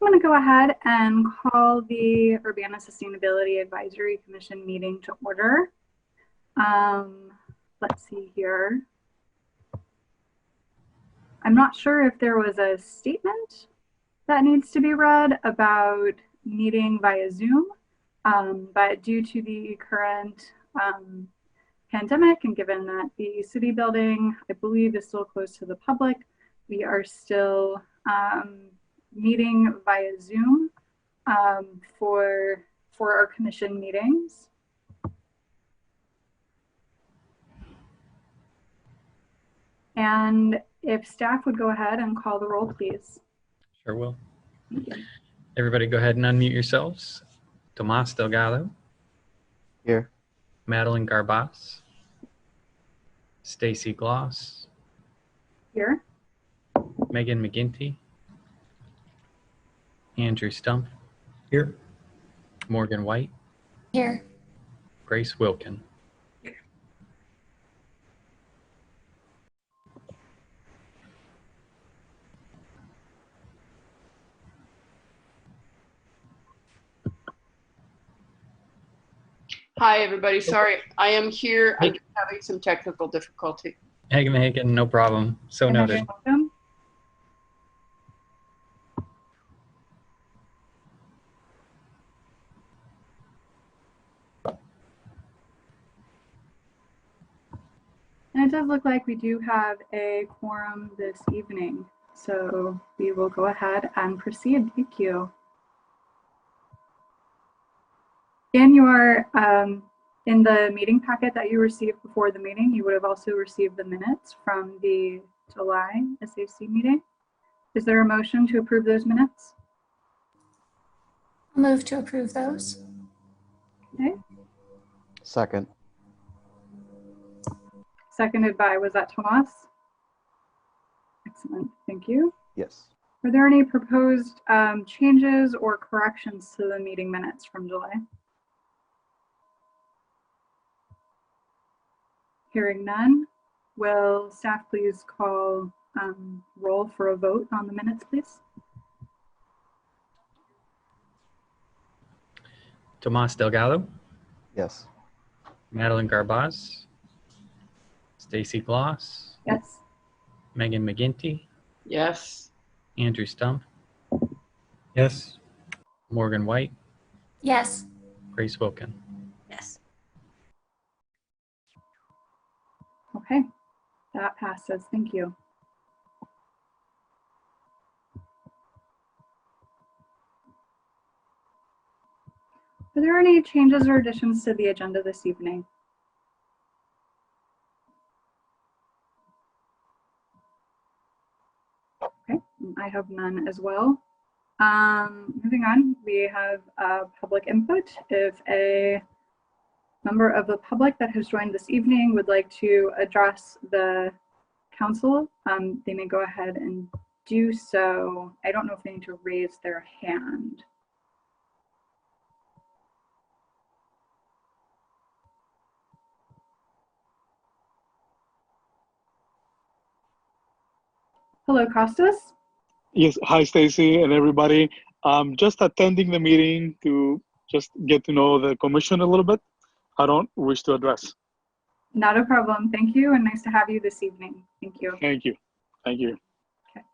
I'm going to go ahead and call the Urbana Sustainability Advisory Commission meeting to order. Let's see here. I'm not sure if there was a statement that needs to be read about meeting via Zoom, but due to the current pandemic and given that the city building, I believe, is still closed to the public, we are still meeting via Zoom for our commission meetings. And if staff would go ahead and call the roll, please. Sure will. Everybody go ahead and unmute yourselves. Tomas Delgado. Here. Madeline Garbas. Stacy Gloss. Here. Megan McGinty. Andrew Stump. Here. Morgan White. Here. Grace Wilkin. Hi, everybody. Sorry, I am here. I'm having some technical difficulty. Megan, no problem. So noted. Welcome. And it does look like we do have a quorum this evening, so we will go ahead and proceed. Thank you. In the meeting packet that you received before the meeting, you would have also received the minutes from the July SAC meeting. Is there a motion to approve those minutes? I'll move to approve those. Okay. Second. Seconded by, was that Tomas? Excellent, thank you. Yes. Are there any proposed changes or corrections to the meeting minutes from July? Hearing none, will staff please call roll for a vote on the minutes, please? Tomas Delgado. Yes. Madeline Garbaz. Stacy Gloss. Yes. Megan McGinty. Yes. Andrew Stump. Yes. Morgan White. Yes. Grace Wilkin. Yes. Okay, that passes. Thank you. Are there any changes or additions to the agenda this evening? Okay, I have none as well. Moving on, we have public input. If a member of the public that has joined this evening would like to address the council, they may go ahead and do so. I don't know if they need to raise their hand. Hello, Costas. Yes. Hi, Stacy and everybody. Just attending the meeting to just get to know the commission a little bit. I don't wish to address. Not a problem. Thank you, and nice to have you this evening. Thank you. Thank you. Thank you. Okay.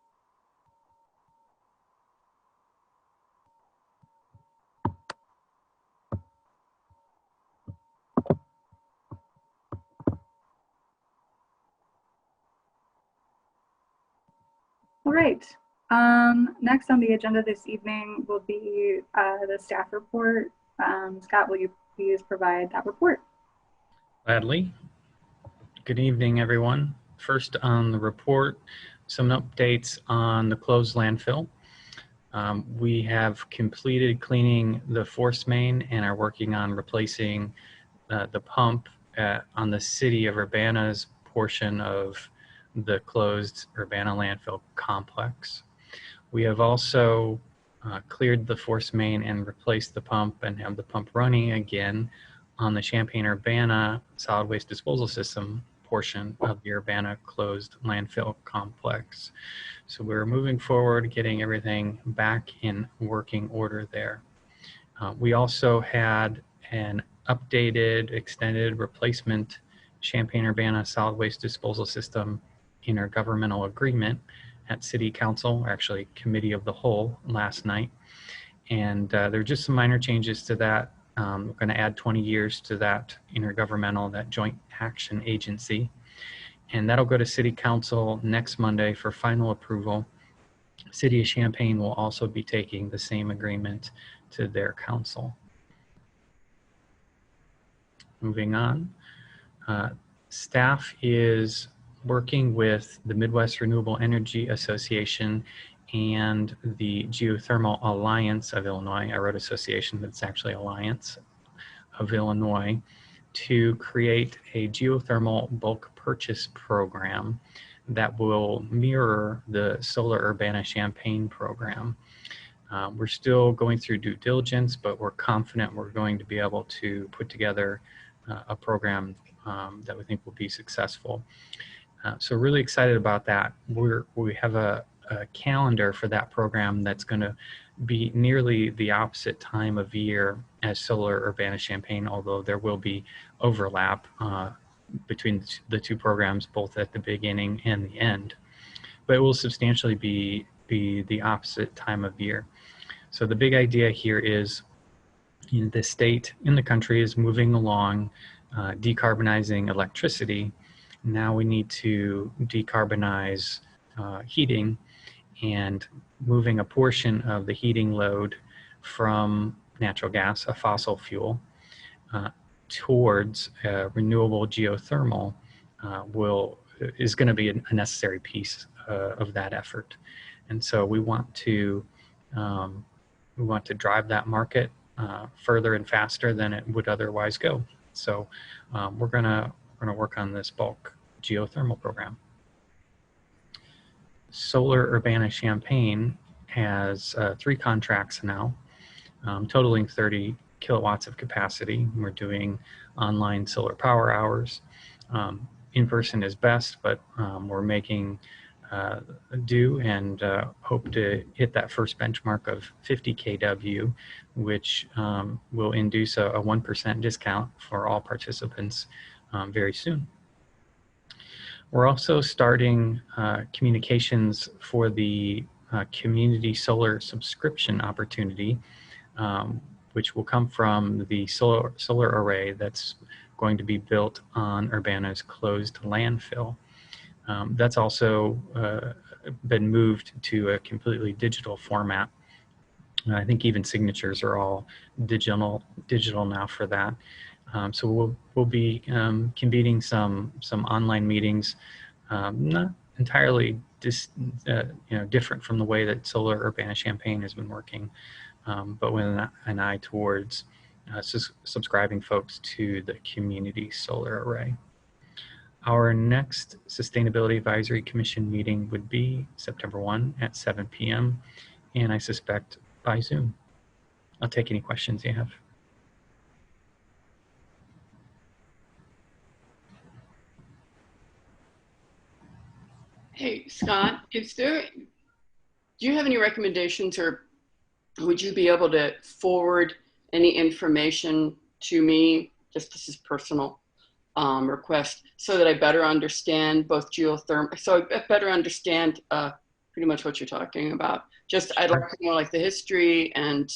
All right. Next on the agenda this evening will be the staff report. Scott, will you please provide that report? Gladly. Good evening, everyone. First on the report, some updates on the closed landfill. We have completed cleaning the force main and are working on replacing the pump on the city of Urbana's portion of the closed Urbana landfill complex. We have also cleared the force main and replaced the pump and have the pump running again on the Champaign-Urbana solid waste disposal system portion of the Urbana closed landfill complex. So we're moving forward, getting everything back in working order there. We also had an updated, extended replacement Champaign-Urbana solid waste disposal system intergovernmental agreement at City Council, or actually Committee of the Whole, last night. And there are just some minor changes to that. We're going to add 20 years to that intergovernmental, that joint action agency. And that'll go to City Council next Monday for final approval. City of Champaign will also be taking the same agreement to their council. Moving on, staff is working with the Midwest Renewable Energy Association and the Geothermal Alliance of Illinois. I wrote association, but it's actually Alliance of Illinois, to create a geothermal bulk purchase program that will mirror the Solar Urbana-Champaign program. We're still going through due diligence, but we're confident we're going to be able to put together a program that we think will be successful. So really excited about that. We have a calendar for that program that's going to be nearly the opposite time of year as Solar Urbana-Champaign, although there will be overlap between the two programs, both at the beginning and the end. But it will substantially be the opposite time of year. So the big idea here is the state in the country is moving along decarbonizing electricity. Now we need to decarbonize heating, and moving a portion of the heating load from natural gas, a fossil fuel, towards renewable geothermal is going to be a necessary piece of that effort. And so we want to drive that market further and faster than it would otherwise go. So we're gonna work on this bulk geothermal program. Solar Urbana-Champaign has 3 contracts now, totaling 30 kilowatts of capacity. We're doing online solar power hours. In person is best, but we're making do and hope to hit that first benchmark of 50 kW, which will induce a 1% discount for all participants very soon. We're also starting communications for the community solar subscription opportunity, which will come from the solar array that's going to be built on Urbana's closed landfill. That's also been moved to a completely digital format. I think even signatures are all digital now for that. So we'll be convening some online meetings, not entirely different from the way that Solar Urbana-Champaign has been working, but with an eye towards subscribing folks to the community solar array. Our next Sustainability Advisory Commission meeting would be September 1 at 7 p.m. and I suspect by Zoom. I'll take any questions you have. Hey, Scott, do you have any recommendations, or would you be able to forward any information to me? Just this is personal request, so that I better understand both geothermal, so I better understand pretty much what you're talking about. Just I'd like to know like the history and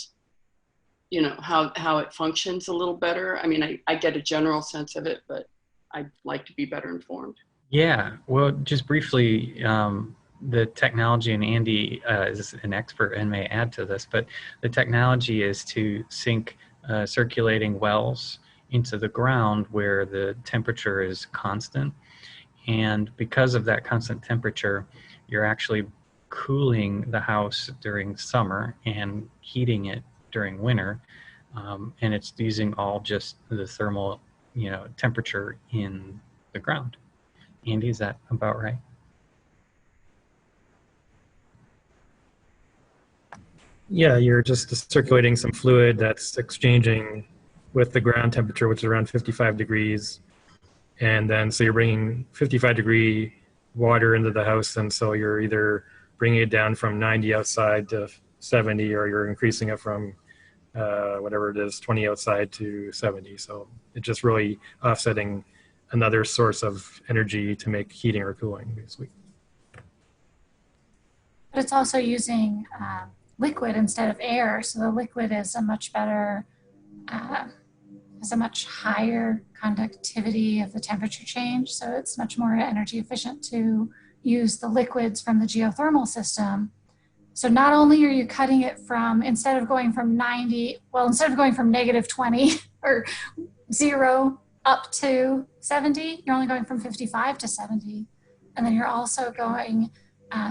how it functions a little better. I mean, I get a general sense of it, but I'd like to be better informed. Yeah, well, just briefly, the technology, and Andy is an expert and may add to this, but the technology is to sink circulating wells into the ground where the temperature is constant. And because of that constant temperature, you're actually cooling the house during summer and heating it during winter. And it's using all just the thermal, temperature in the ground. Andy, is that about right? Yeah, you're just circulating some fluid that's exchanging with the ground temperature, which is around 55 degrees. And then, so you're bringing 55-degree water into the house. And so you're either bringing it down from 90 outside to 70, or you're increasing it from whatever it is, 20 outside to 70. So it's just really offsetting another source of energy to make heating or cooling, basically. But it's also using liquid instead of air. So the liquid is a much better, has a much higher conductivity of the temperature change. So it's much more energy efficient to use the liquids from the geothermal system. So not only are you cutting it from, instead of going from -20 or 0 up to 70, you're only going from 55 to 70. And then you're also going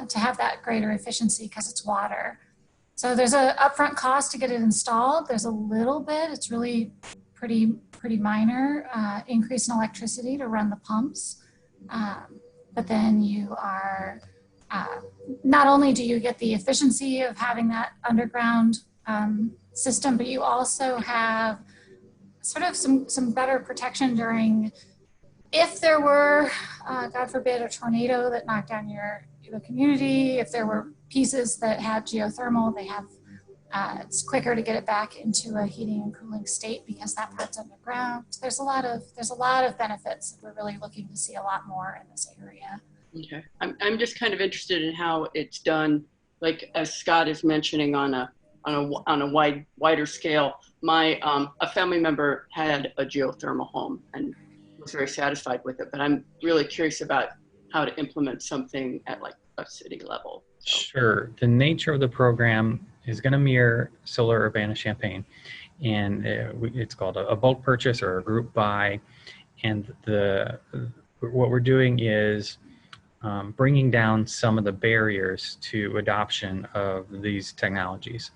to have that greater efficiency because it's water. So there's a upfront cost to get it installed. There's a little bit, it's really pretty minor increase in electricity to run the pumps. But then you are, not only do you get the efficiency of having that underground system, but you also have sort of some better protection during, if there were, God forbid, a tornado that knocked down the community, if there were pieces that had geothermal, they have, it's quicker to get it back into a heating and cooling state because that part's underground. There's a lot of benefits that we're really looking to see a lot more in this area. Okay, I'm just kind of interested in how it's done, like as Scott is mentioning on a wider scale. My a family member had a geothermal home and was very satisfied with it, but I'm really curious about how to implement something at like a city level. So. Sure. The nature of the program is going to mirror Solar Urbana-Champaign, and it's called a bulk purchase or a group buy. And what we're doing is bringing down some of the barriers to adoption of these technologies.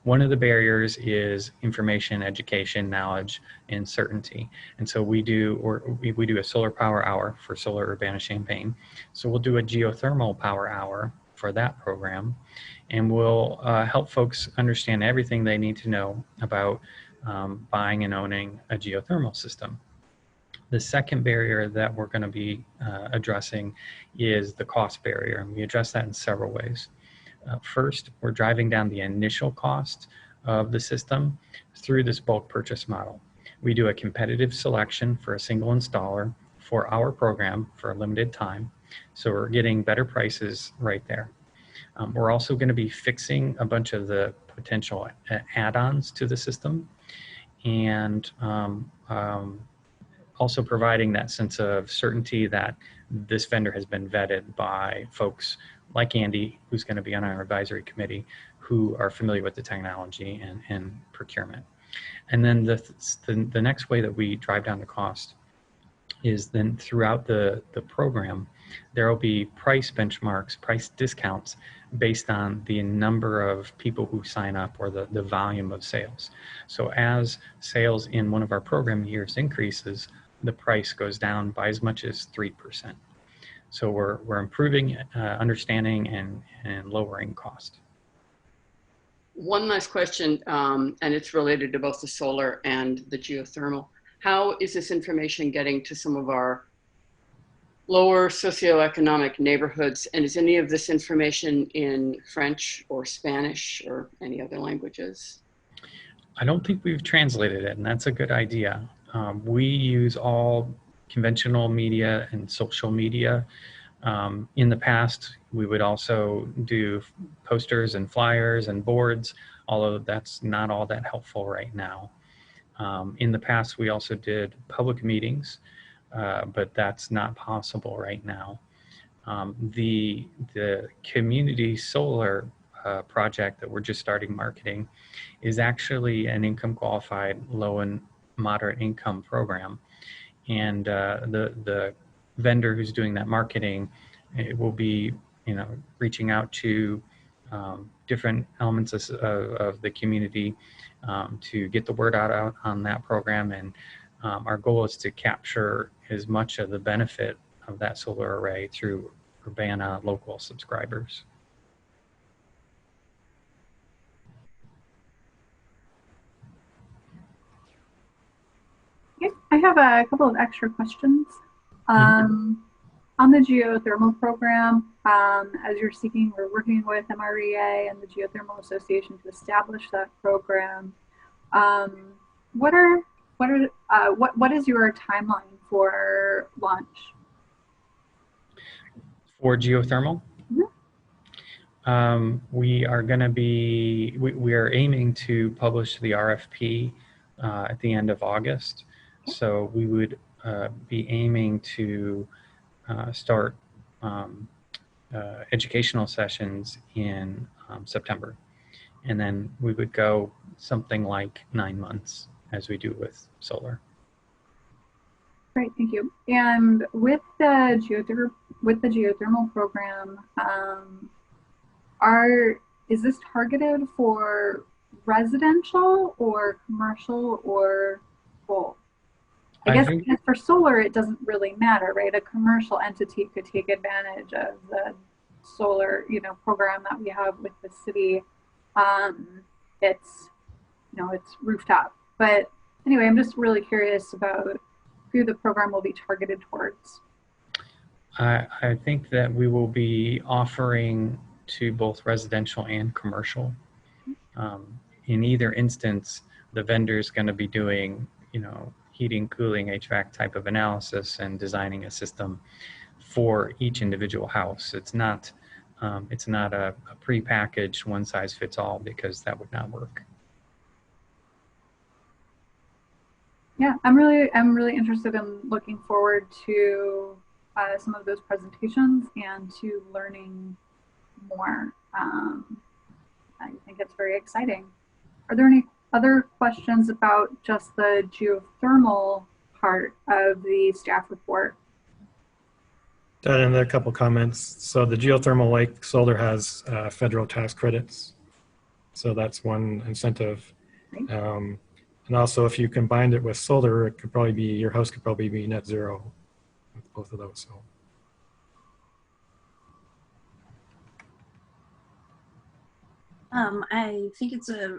One of the barriers is information, education, knowledge, and certainty. And so we do a solar power hour for Solar Urbana-Champaign. So we'll do a geothermal power hour for that program, and we'll help folks understand everything they need to know about buying and owning a geothermal system. The second barrier that we're going to be addressing is the cost barrier, and we address that in several ways. First, we're driving down the initial cost of the system through this bulk purchase model. We do a competitive selection for a single installer for our program for a limited time, so we're getting better prices right there. We're also going to be fixing a bunch of the potential add-ons to the system, and also providing that sense of certainty that this vendor has been vetted by folks like Andy, who's going to be on our advisory committee, who are familiar with the technology and procurement. And then the next way that we drive down the cost is then throughout the program, there will be price benchmarks, price discounts based on the number of people who sign up or the volume of sales. So as sales in one of our program years increases, the price goes down by as much as 3%. So we're improving understanding and lowering cost. One last question, and it's related to both the solar and the geothermal. How is this information getting to some of our lower socioeconomic neighborhoods? And is any of this information in French or Spanish or any other languages? I don't think we've translated it, and that's a good idea. We use all conventional media and social media. In the past, we would also do posters and flyers and boards, although that's not all that helpful right now. In the past, we also did public meetings, but that's not possible right now. The community solar project that we're just starting marketing is actually an income qualified low and moderate income program, and the vendor who's doing that marketing, it will be reaching out to different elements of the community to get the word out on that program, and our goal is to capture as much of the benefit of that solar array through Urbana local subscribers. Okay, I have a couple of extra questions. On the geothermal program, as you're seeking, we're working with MREA and the Geothermal Association to establish that program. What is your timeline for launch? For geothermal, we are going to be, we are aiming to publish the RFP at the end of August. So we would be aiming to start educational sessions in September. And then we would go something like 9 months as we do with solar. Great, thank you. And with the geothermal program, is this targeted for residential or commercial or both? I guess because for solar, it doesn't really matter, right? A commercial entity could take advantage of the solar, program that we have with the city. It's rooftop. But anyway, I'm just really curious about who the program will be targeted towards. I think that we will be offering to both residential and commercial. In either instance, the vendor is going to be doing, heating, cooling, HVAC type of analysis and designing a system for each individual house. It's not a pre-packaged one size fits all, because that would not work. Yeah, I'm really interested in looking forward to some of those presentations and to learning more. I think it's very exciting. Are there any other questions about just the geothermal part of the staff report? And a couple comments. So the geothermal, like solar, has federal tax credits. So that's one incentive. And also, if you combined it with solar, it could probably be, your house could probably be net zero with both of those. So. I think it's a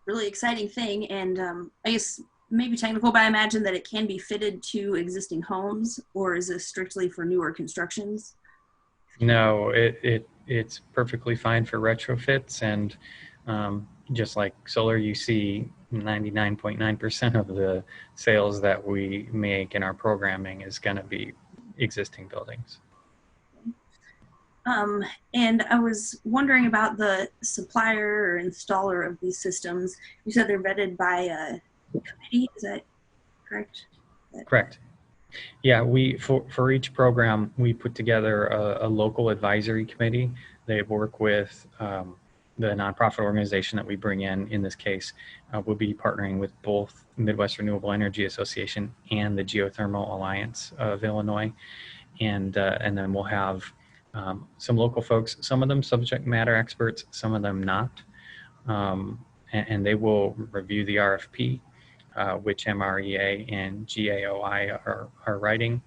really exciting thing, and I guess maybe technical, but I imagine that it can be fitted to existing homes, or is this strictly for newer constructions? No, it's perfectly fine for retrofits, and just like solar, you see 99.9% of the sales that we make in our programming is going to be existing buildings. And I was wondering about the supplier or installer of these systems. You said they're vetted by a committee, is that correct? Correct. Yeah, for each program, we put together a local advisory committee. They work with the nonprofit organization that we bring in this case. We'll be partnering with both Midwest Renewable Energy Association and the Geothermal Alliance of Illinois. And then we'll have some local folks, some of them subject matter experts, some of them not. And they will review the RFP, which MREA and GAOI are writing.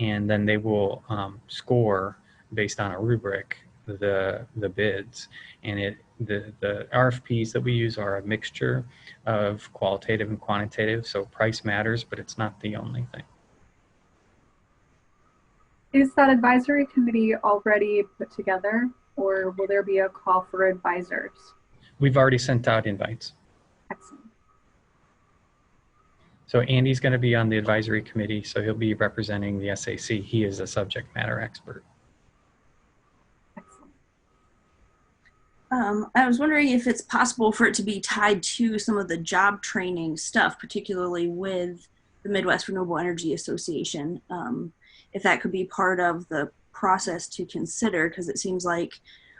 And then they will score based on a rubric the bids. And the RFPs that we use are a mixture of qualitative and quantitative. So price matters, but it's not the only thing. Is that advisory committee already put together, or will there be a call for advisors? We've already sent out invites. Excellent. So Andy's going to be on the advisory committee, so he'll be representing the SAC. He is a subject matter expert. Excellent. I was wondering if it's possible for it to be tied to some of the job training stuff, particularly with the Midwest Renewable Energy Association. If that could be part of the process to consider, because it seems like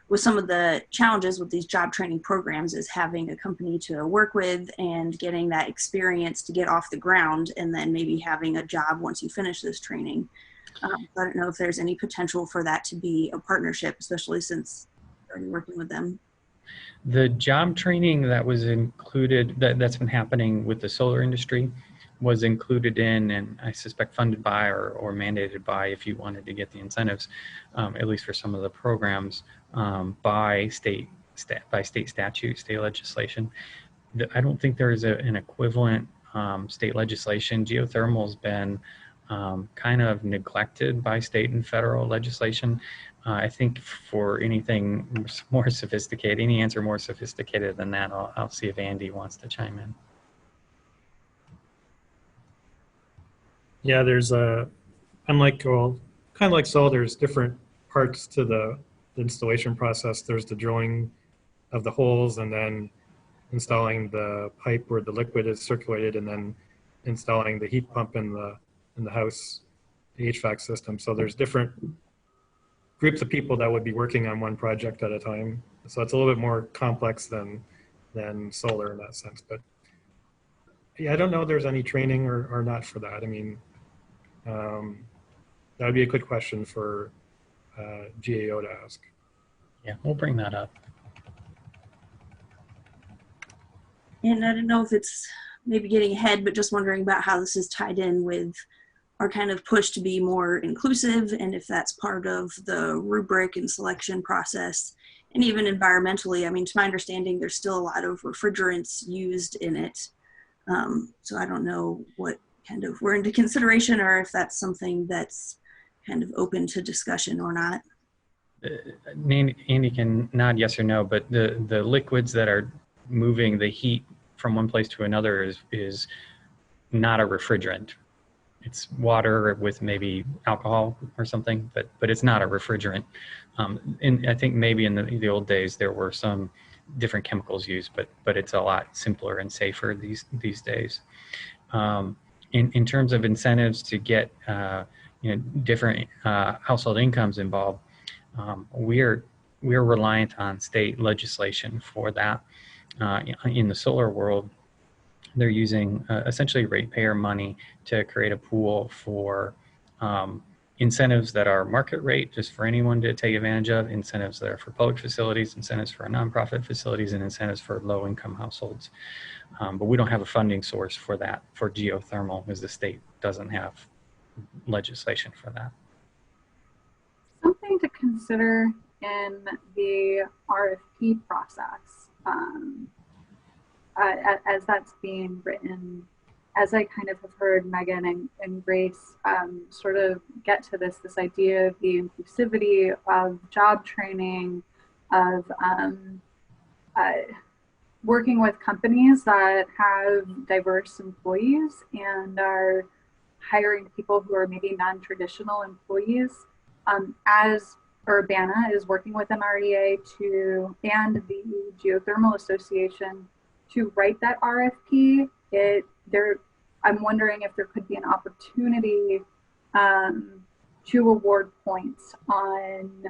with some of the challenges with these job training programs is having a company to work with and getting that experience to get off the ground, and then maybe having a job once you finish this training. I don't know if there's any potential for that to be a partnership, especially since you're already working with them. The job training that was included, that's been happening with the solar industry, was included in, and I suspect funded by or mandated by, if you wanted to get the incentives, at least for some of the programs, by state statute, state legislation. I don't think there is an equivalent state legislation. Geothermal has been kind of neglected by state and federal legislation. I think for anything more sophisticated, any answer more sophisticated than that, I'll see if Andy wants to chime in. Yeah, there's unlike, well, kind of like solar, there's different parts to the installation process. There's the drilling of the holes and then installing the pipe where the liquid is circulated and then installing the heat pump in the house, the HVAC system. So there's different groups of people that would be working on one project at a time. So it's a little bit more complex than solar in that sense. But yeah, I don't know if there's any training or not for that. I mean, that would be a good question for GAO to ask. Yeah, we'll bring that up. And I don't know if it's maybe getting ahead, but just wondering about how this is tied in with our kind of push to be more inclusive, and if that's part of the rubric and selection process, and even environmentally. I mean, to my understanding, there's still a lot of refrigerants used in it. So I don't know what kind of we're into consideration, or if that's something that's kind of open to discussion or not. Andy can nod yes or no, but the liquids that are moving the heat from one place to another is not a refrigerant. It's water with maybe alcohol or something, but it's not a refrigerant. And I think maybe in the old days there were some different chemicals used, but it's a lot simpler and safer these days. In terms of incentives to get different household incomes involved, we're reliant on state legislation for that. In the solar world, they're using essentially ratepayer money to create a pool for incentives that are market rate, just for anyone to take advantage of, incentives that are for public facilities, incentives for nonprofit facilities, and incentives for low-income households. But we don't have a funding source for that, for geothermal, as the state doesn't have legislation for that. Something to consider in the RFP process, as that's being written, as I kind of have heard Megan and Grace sort of get to this idea of the inclusivity of job training, of working with companies that have diverse employees and are hiring people who are maybe non-traditional employees. As Urbana is working with MREA and the Geothermal Association to write that RFP, I'm wondering if there could be an opportunity to award points on,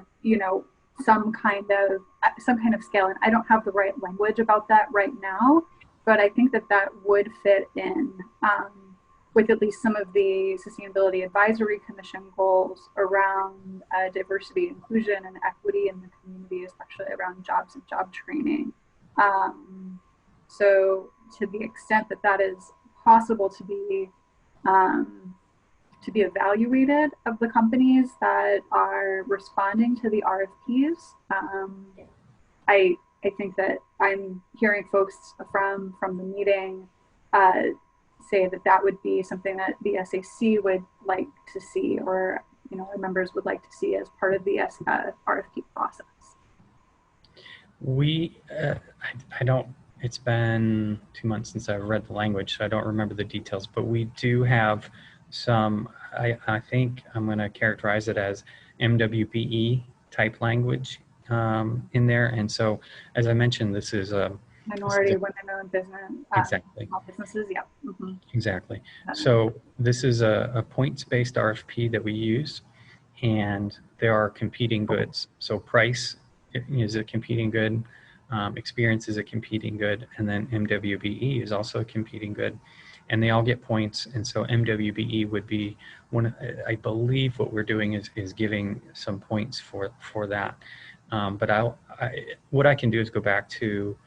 some kind of scale. And I don't have the right language about that right now, but I think that would fit in with at least some of the Sustainability Advisory Commission goals around diversity, inclusion, and equity in the community, especially around jobs and job training. So to the extent that is possible to be evaluated of the companies that are responding to the RFPs, I think that I'm hearing folks from the meeting say that would be something that the SAC would like to see, or our members would like to see as part of the RFP process. I don't. It's been 2 months since I've read the language, so I don't remember the details, but we do have some, I think I'm going to characterize it as MWPE type language in there. And so, as I mentioned, this is a minority women-owned business. Exactly. Small businesses, yeah. Mm-hmm. Exactly. So this is a points-based RFP that we use, and there are competing goods. So price is a competing good. Experience is a competing good, and then MWBE is also a competing good, and they all get points. And so MWBE would be one. I believe what we're doing is giving some points for that. But what I can do is go back to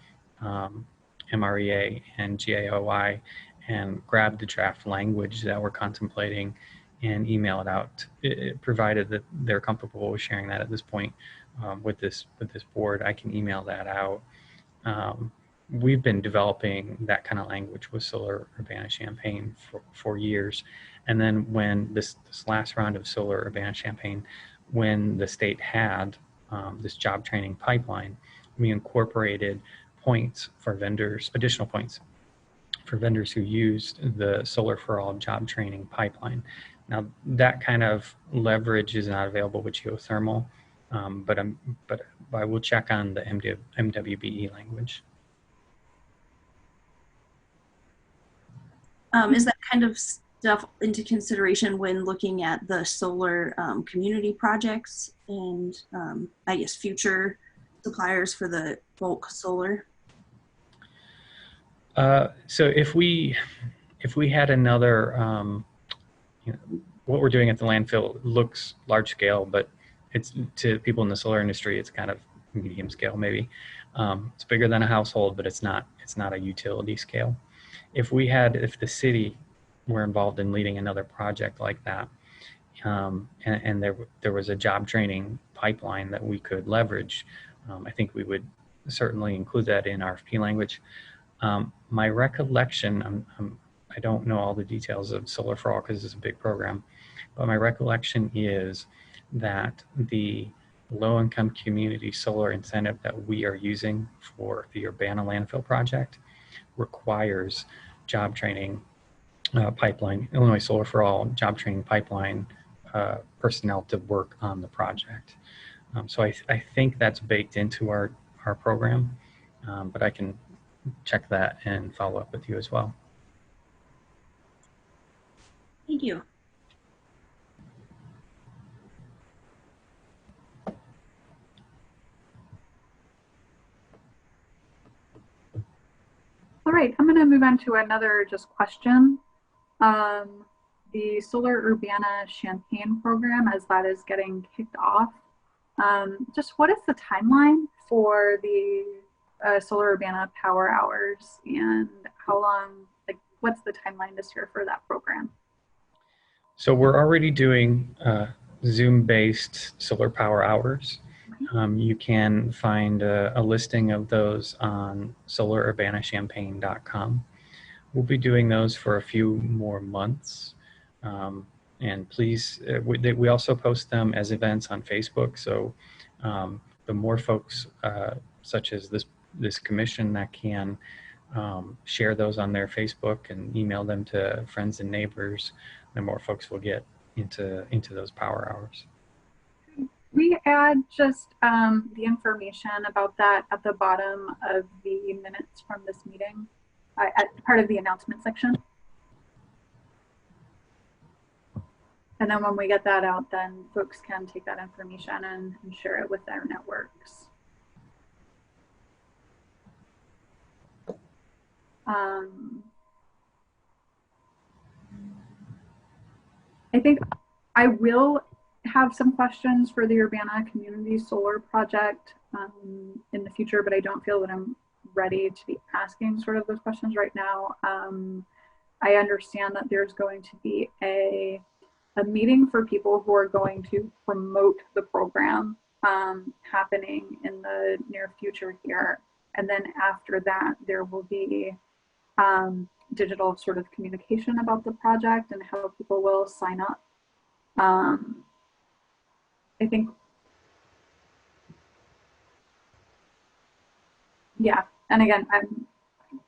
MREA and GAOI and grab the draft language that we're contemplating and email it out, provided that they're comfortable with sharing that at this point. With this board, I can email that out. We've been developing that kind of language with Solar Urbana-Champaign for years, And then when this last round of Solar Urbana-Champaign, when the state had this job training pipeline, we incorporated points for vendors, additional points for vendors who used the Solar for All job training pipeline. Now that kind of leverage is not available with geothermal, but I will check on the MWBE language. Is that kind of stuff into consideration when looking at the solar community projects and I guess future suppliers for the bulk solar? So if we had another, what we're doing at the landfill looks large scale, but it's to people in the solar industry, it's kind of medium scale maybe. It's bigger than a household, but it's not a utility scale. If the city were involved in leading another project like that, and there was a job training pipeline that we could leverage, I think we would certainly include that in RFP language. My recollection, I don't know all the details of Solar for All because it's a big program, but my recollection is that the low-income community solar incentive that we are using for the Urbana landfill project requires job training pipeline, Illinois Solar for All job training pipeline personnel to work on the project. So I think that's baked into our program, but I can check that and follow up with you as well. Thank you. All right, I'm going to move on to another just question. The Solar Urbana-Champaign program, as that is getting kicked off, just what is the timeline for the Solar Urbana Power Hours, and how long, like what's the timeline this year for that program? So we're already doing Zoom-based solar power hours. You can find a listing of those on solarurbanchampaign.com. We'll be doing those for a few more months. And please, we also post them as events on Facebook. So the more folks such as this commission that can share those on their Facebook and email them to friends and neighbors, the more folks will get into those power hours. We add just the information about that at the bottom of the minutes from this meeting, at part of the announcement section. And then when we get that out, then folks can take that information and share it with their networks. I think I will have some questions for the Urbana Community Solar Project in the future, but I don't feel that I'm ready to be asking sort of those questions right now. I understand that there's going to be a meeting for people who are going to promote the program happening in the near future here. And then after that, there will be digital sort of communication about the project and how people will sign up. I think, yeah, and again,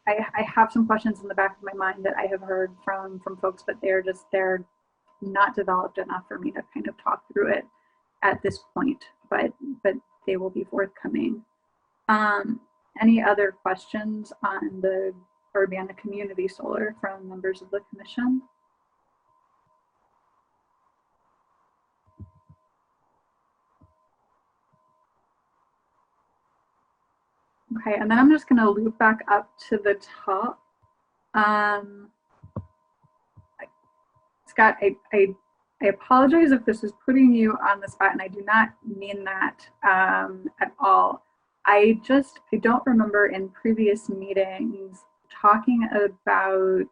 I have some questions in the back of my mind that I have heard from folks, but they're not developed enough for me to kind of talk through it at this point, but they will be forthcoming. Any other questions on the Urbana Community Solar from members of the commission? Okay, and then I'm just going to loop back up to the top. Scott, I apologize if this is putting you on the spot, and I do not mean that at all. I don't remember in previous meetings talking about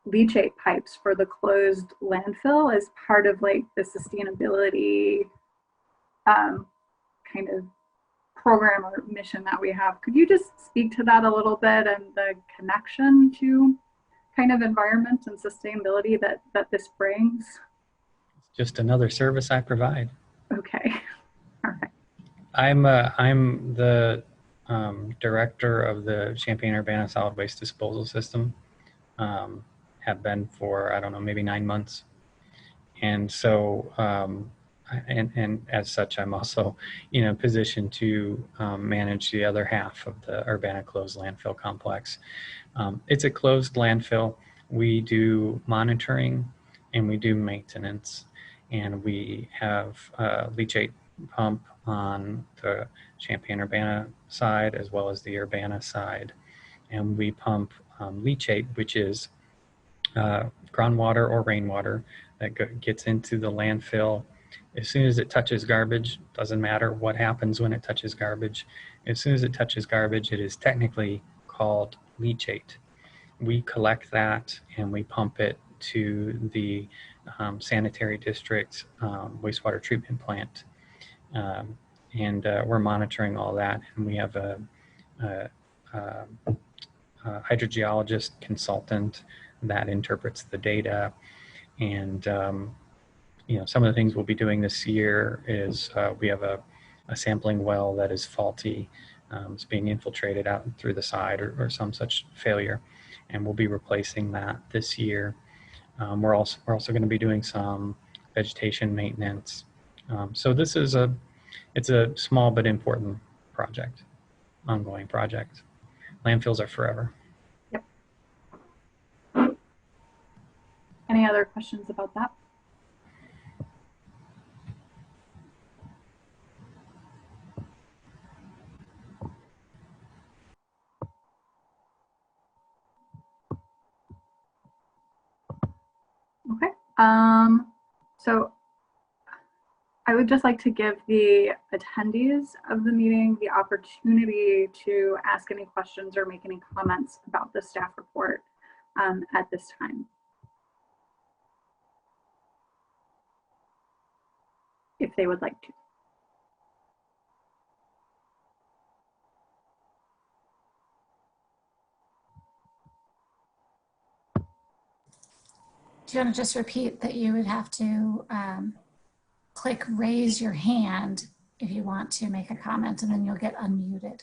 leachate pipes for the closed landfill as part of like the sustainability kind of program or mission that we have. Could you just speak to that a little bit and the connection to kind of environment and sustainability that this brings? It's just another service I provide. Okay. All right. I'm the director of the Champaign-Urbana Solid Waste Disposal System. Have been for, I don't know, maybe 9 months. And so, and as such, I'm also, positioned to manage the other half of the Urbana closed landfill complex. It's a closed landfill. We do monitoring and we do maintenance, and we have a leachate pump on the Champaign-Urbana side as well as the Urbana side. And we pump leachate, which is groundwater or rainwater that gets into the landfill. As soon as it touches garbage, doesn't matter what happens when it touches garbage. As soon as it touches garbage, it is technically called leachate. We collect that and we pump it to the sanitary district wastewater treatment plant. And we're monitoring all that. And we have a hydrogeologist consultant that interprets the data. And some of the things we'll be doing this year is we have a sampling well that is faulty. It's being infiltrated out through the side or some such failure, and we'll be replacing that this year. We're also going to be doing some vegetation maintenance. So this is it's a small but important project, ongoing project. Landfills are forever. Yep. Any other questions about that? Okay. So I would just like to give the attendees of the meeting the opportunity to ask any questions or make any comments about the staff report at this time, if they would like to. Do you want to just repeat that you would have to click raise your hand if you want to make a comment, and then you'll get unmuted.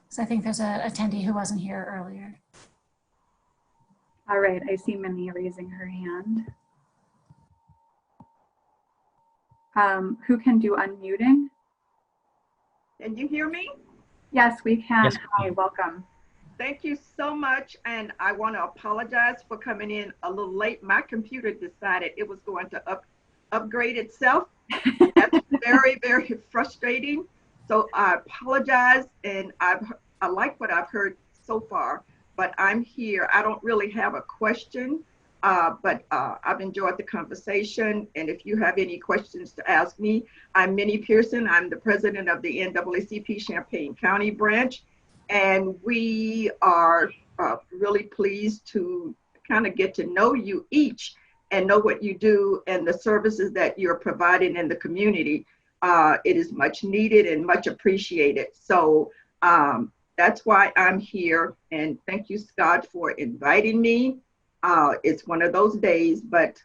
So I think there's an attendee who wasn't here earlier. All right, I see Minnie raising her hand. Who can do unmuting? Can you hear me? Yes, we can. Yes. Hi, welcome. Thank you so much. And I want to apologize for coming in a little late. My computer decided it was going to upgrade itself. That's very, very frustrating. So I apologize. And I like what I've heard so far, but I'm here. I don't really have a question, but I've enjoyed the conversation. And if you have any questions to ask me, I'm Minnie Pearson. I'm the president of the NAACP Champaign County branch. And we are really pleased to kind of get to know you each and know what you do and the services that you're providing in the community. It is much needed and much appreciated. So that's why I'm here. And thank you, Scott, for inviting me. It's one of those days, but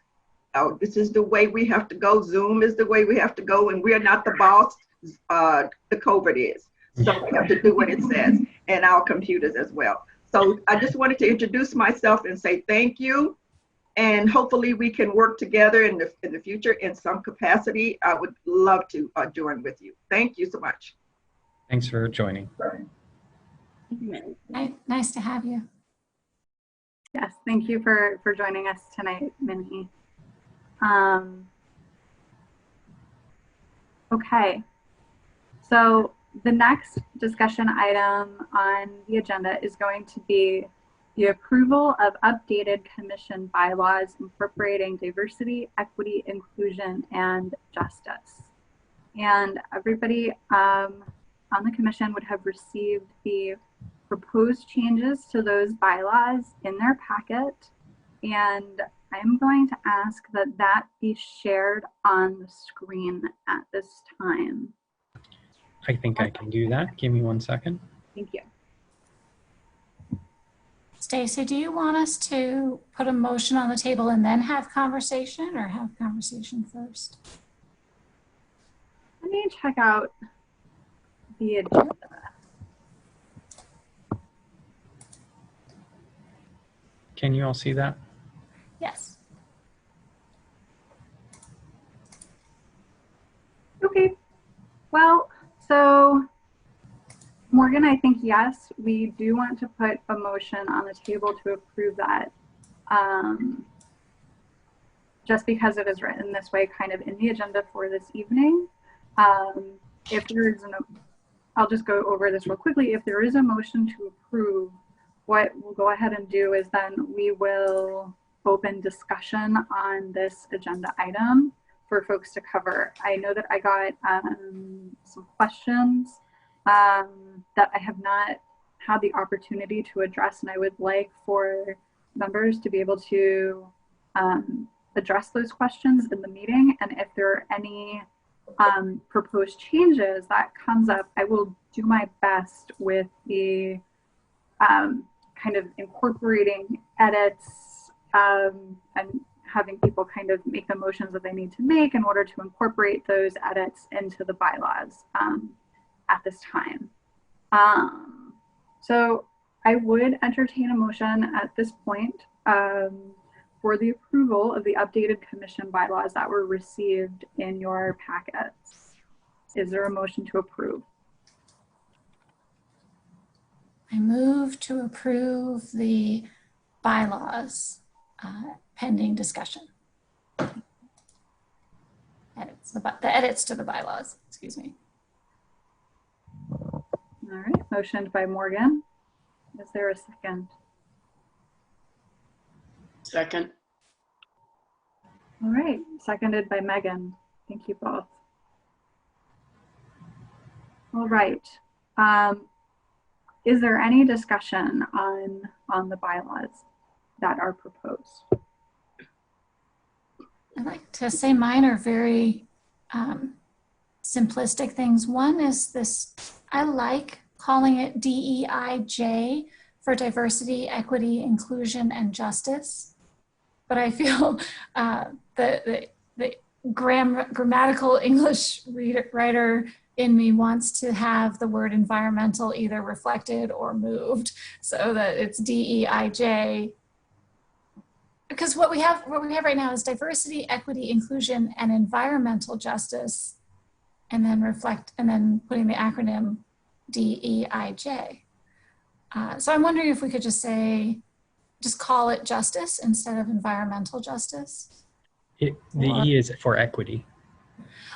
this is the way we have to go. Zoom is the way we have to go, and we're not the boss. The COVID is. So we have to do what it says, and our computers as well. So I just wanted to introduce myself and say thank you. And hopefully we can work together in the future in some capacity. I would love to join with you. Thank you so much. Thanks for joining. Nice to have you. Yes, thank you for joining us tonight, Minnie. Okay, so the next discussion item on the agenda is going to be the approval of updated commission bylaws incorporating diversity, equity, inclusion, and justice. And everybody on the commission would have received the proposed changes to those bylaws in their packet. And I'm going to ask that that be shared on the screen at this time. I think I can do that. Give me 1 second. Thank you. Stacy, do you want us to put a motion on the table and then have conversation, or have conversation first? Let me check out the agenda. Can you all see that? Yes. Okay. Well, so Morgan, I think yes, we do want to put a motion on the table to approve that. Just because it is written this way, kind of in the agenda for this evening. If there is I'll just go over this real quickly. If there is a motion to approve, what we'll go ahead and do is then we will open discussion on this agenda item for folks to cover. I know that I got some questions that I have not had the opportunity to address, and I would like for members to be able to address those questions in the meeting. And if there are any proposed changes that comes up, I will do my best with the kind of incorporating edits and having people kind of make the motions that they need to make in order to incorporate those edits into the bylaws at this time. So I would entertain a motion at this point for the approval of the updated commission bylaws that were received in your packets. Is there a motion to approve? I move to approve the bylaws pending discussion. Edits, the edits to the bylaws, excuse me. All right, motioned by Morgan. Is there a second? Second. All right, seconded by Megan. Thank you both. All right. Is there any discussion on the bylaws that are proposed? I'd like to say mine are very simplistic things. One is this, I like calling it DEIJ for diversity, equity, inclusion, and justice. But I feel the grammatical English writer in me wants to have the word environmental either reflected or moved so that it's DEIJ. Because what we have right now is diversity, equity, inclusion, and environmental justice, and then putting the acronym DEIJ. So I'm wondering if we could just call it justice instead of environmental justice. The E is for equity.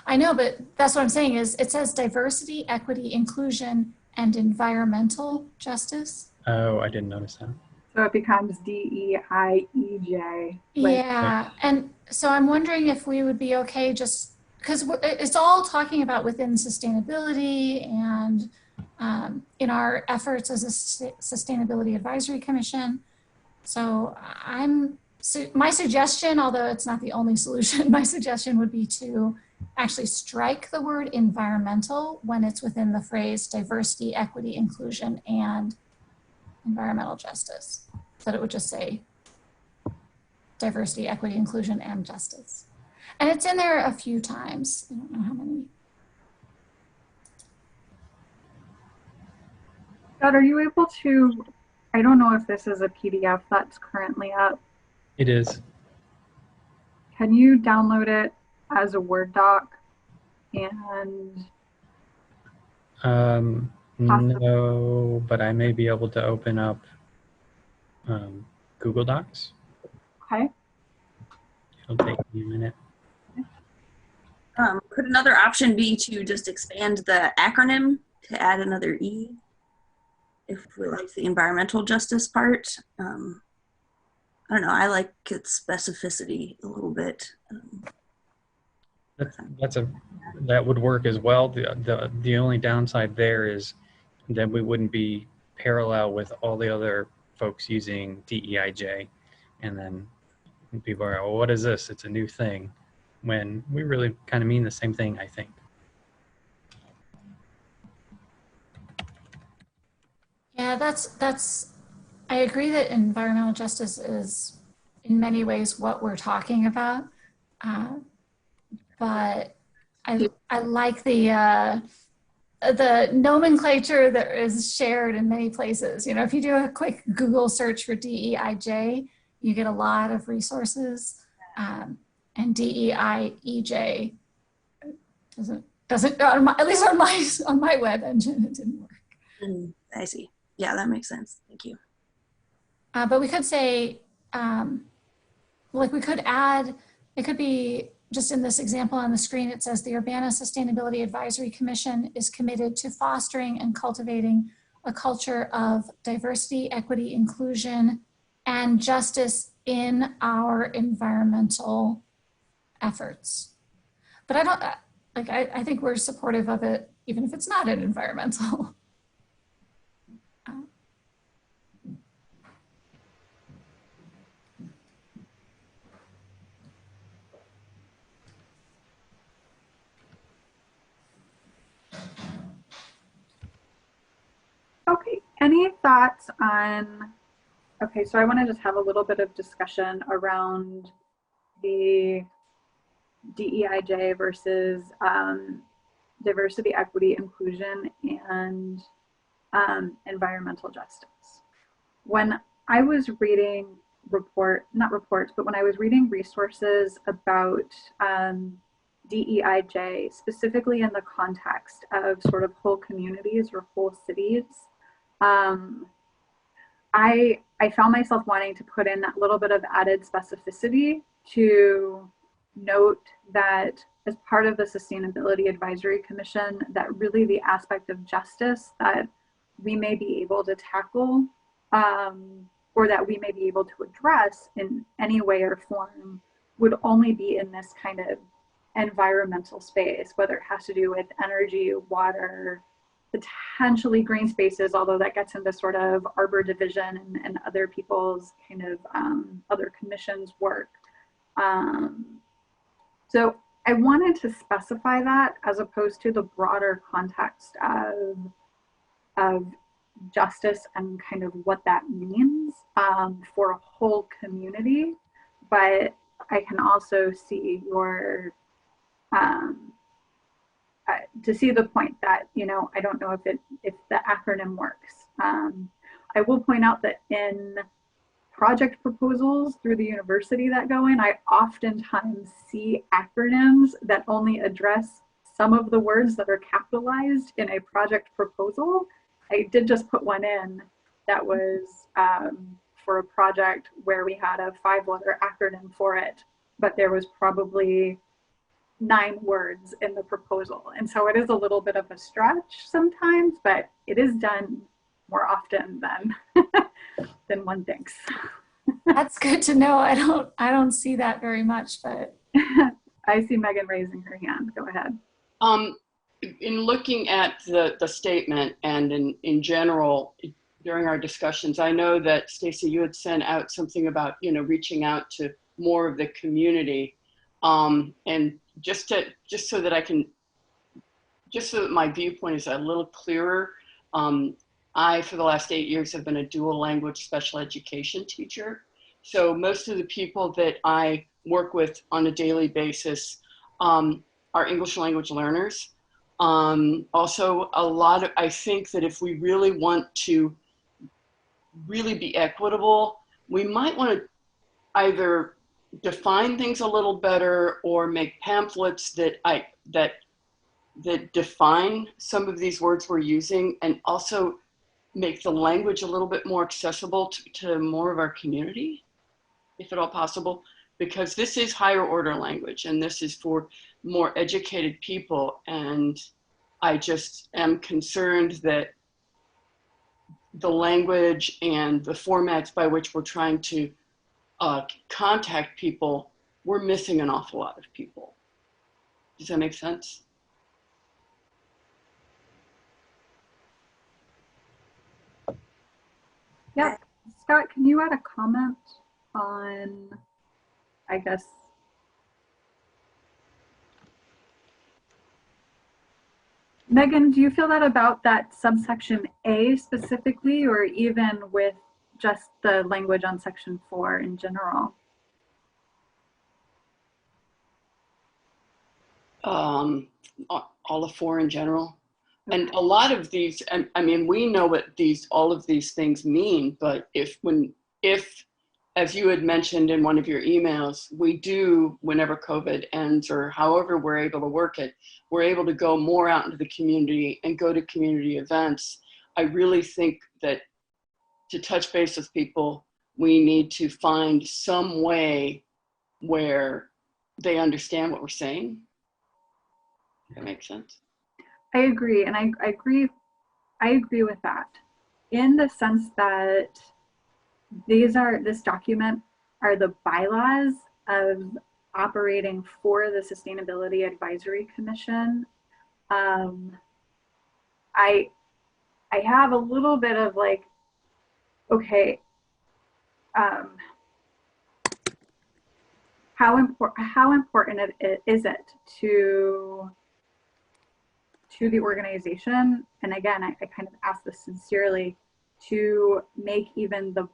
I know, but that's what I'm saying is it says diversity, equity, inclusion, and environmental justice. Oh, I didn't notice that. So it becomes DEIEJ. Yeah, and so I'm wondering if we would be okay just because it's all talking about within sustainability and in our efforts as a Sustainability Advisory Commission. So my suggestion, although it's not the only solution, my suggestion would be to actually strike the word environmental when it's within the phrase diversity, equity, inclusion, and environmental justice. So that it would just say diversity, equity, inclusion, and justice. And it's in there a few times. I don't know how many. Scott, are you able to, I don't know if this is a PDF that's currently up. It is. Can you download it as a Word doc and no, but I may be able to open up Google Docs. Okay. It'll take me a minute. Could another option be to just expand the acronym to add another E? If we like the environmental justice part. I don't know, I like its specificity a little bit. That would work as well. The only downside there is that we wouldn't be parallel with all the other folks using DEIJ, and then people are, well, what is this? It's a new thing, when we really kind of mean the same thing, I think. Yeah, I agree that environmental justice is in many ways what we're talking about. But I like the nomenclature that is shared in many places. You know, if you do a quick Google search for DEIJ, you get a lot of resources, and DEIEJ doesn't at least on my web engine, it didn't work. I see. Yeah, that makes sense. Thank you. But we could say, like we could add, it could be just in this example on the screen, it says the Urbana Sustainability Advisory Commission is committed to fostering and cultivating a culture of diversity, equity, inclusion, and justice in our environmental efforts. But I don't, like, I think we're supportive of it, even if it's not an environmental. Okay, any thoughts on, okay, so I want to just have a little bit of discussion around the DEIJ versus diversity, equity, inclusion, and environmental justice. When I was reading not reports, but when I was reading resources about DEIJ, specifically in the context of sort of whole communities or whole cities, I found myself wanting to put in that little bit of added specificity to note that as part of the Sustainability Advisory Commission, that really the aspect of justice that we may be able to tackle or that we may be able to address in any way or form would only be in this kind of environmental space, whether it has to do with energy, water, potentially green spaces, although that gets into sort of Arbor Division and other people's kind of other commissions work. So I wanted to specify that as opposed to the broader context of justice and kind of what that means for a whole community. But I can also see your to see the point that, you know, I don't know if the acronym works. I will point out that in project proposals through the university that go in, I oftentimes see acronyms that only address some of the words that are capitalized in a project proposal. I did just put one in that was for a project where we had a 5-letter acronym for it, but there was probably 9 words in the proposal. And so it is a little bit of a stretch sometimes, but it is done more often than one thinks. That's good to know. I don't see that very much, but I see Megan raising her hand. Go ahead. In looking at the statement and in general during our discussions, I know that Stacy, you had sent out something about, you know, reaching out to more of the community, and just so that my viewpoint is a little clearer. I, for the last 8 years, have been a dual language special education teacher. So most of the people that I work with on a daily basis are English language learners. Also, I think that if we really want to really be equitable, we might want to either define things a little better or make pamphlets that define some of these words we're using, and also make the language a little bit more accessible to more of our community, if at all possible, because this is higher order language and this is for more educated people. And I just am concerned that the language and the formats by which we're trying to contact people, we're missing an awful lot of people. Does that make sense? Yeah, Scott, can you add a comment on, I guess, Megan, do you feel that about that subsection A specifically, or even with just the language on section 4 in general? All of 4 in general. And a lot of these, I mean, we know what all of these things mean, but if, as you had mentioned in one of your emails, we do, whenever COVID ends or however we're able to work it, we're able to go more out into the community and go to community events. I really think that to touch base with people, we need to find some way where they understand what we're saying. That makes sense. I agree, and I agree with that, in the sense that this document are the bylaws of operating for the Sustainability Advisory Commission. I have a little bit of like, okay, how important is it to the organization, and again, I kind of ask this sincerely, to make even the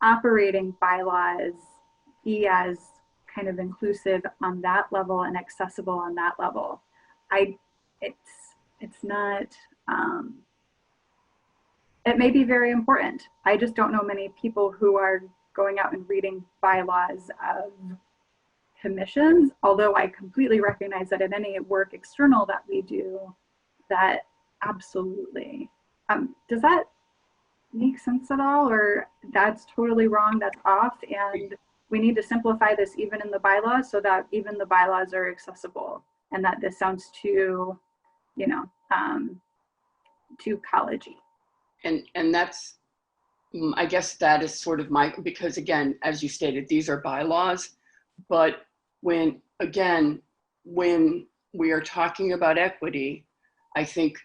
operating bylaws be as kind of inclusive on that level and accessible on that level. It's not, it may be very important. I just don't know many people who are going out and reading bylaws of commissions, although I completely recognize that in any work external that we do, that absolutely. Does that make sense at all, or that's totally wrong, that's off, and we need to simplify this even in the bylaws so that even the bylaws are accessible, and that this sounds too, you know, too collegey. And that's, I guess that is sort of because again, as you stated, these are bylaws, but when we are talking about equity, I think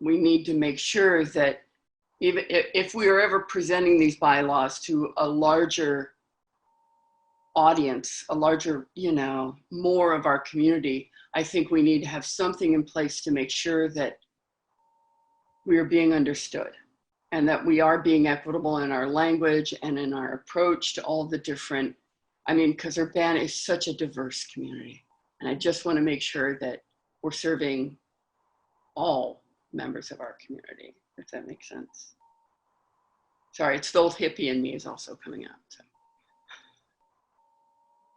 we need to make sure that even if we are ever presenting these bylaws to a larger audience, a larger, you know, more of our community, I think we need to have something in place to make sure that we are being understood and that we are being equitable in our language and in our approach to all the different, I mean, because Urbana is such a diverse community. And I just want to make sure that we're serving all members of our community, if that makes sense. Sorry, it's the old hippie in me is also coming out. So.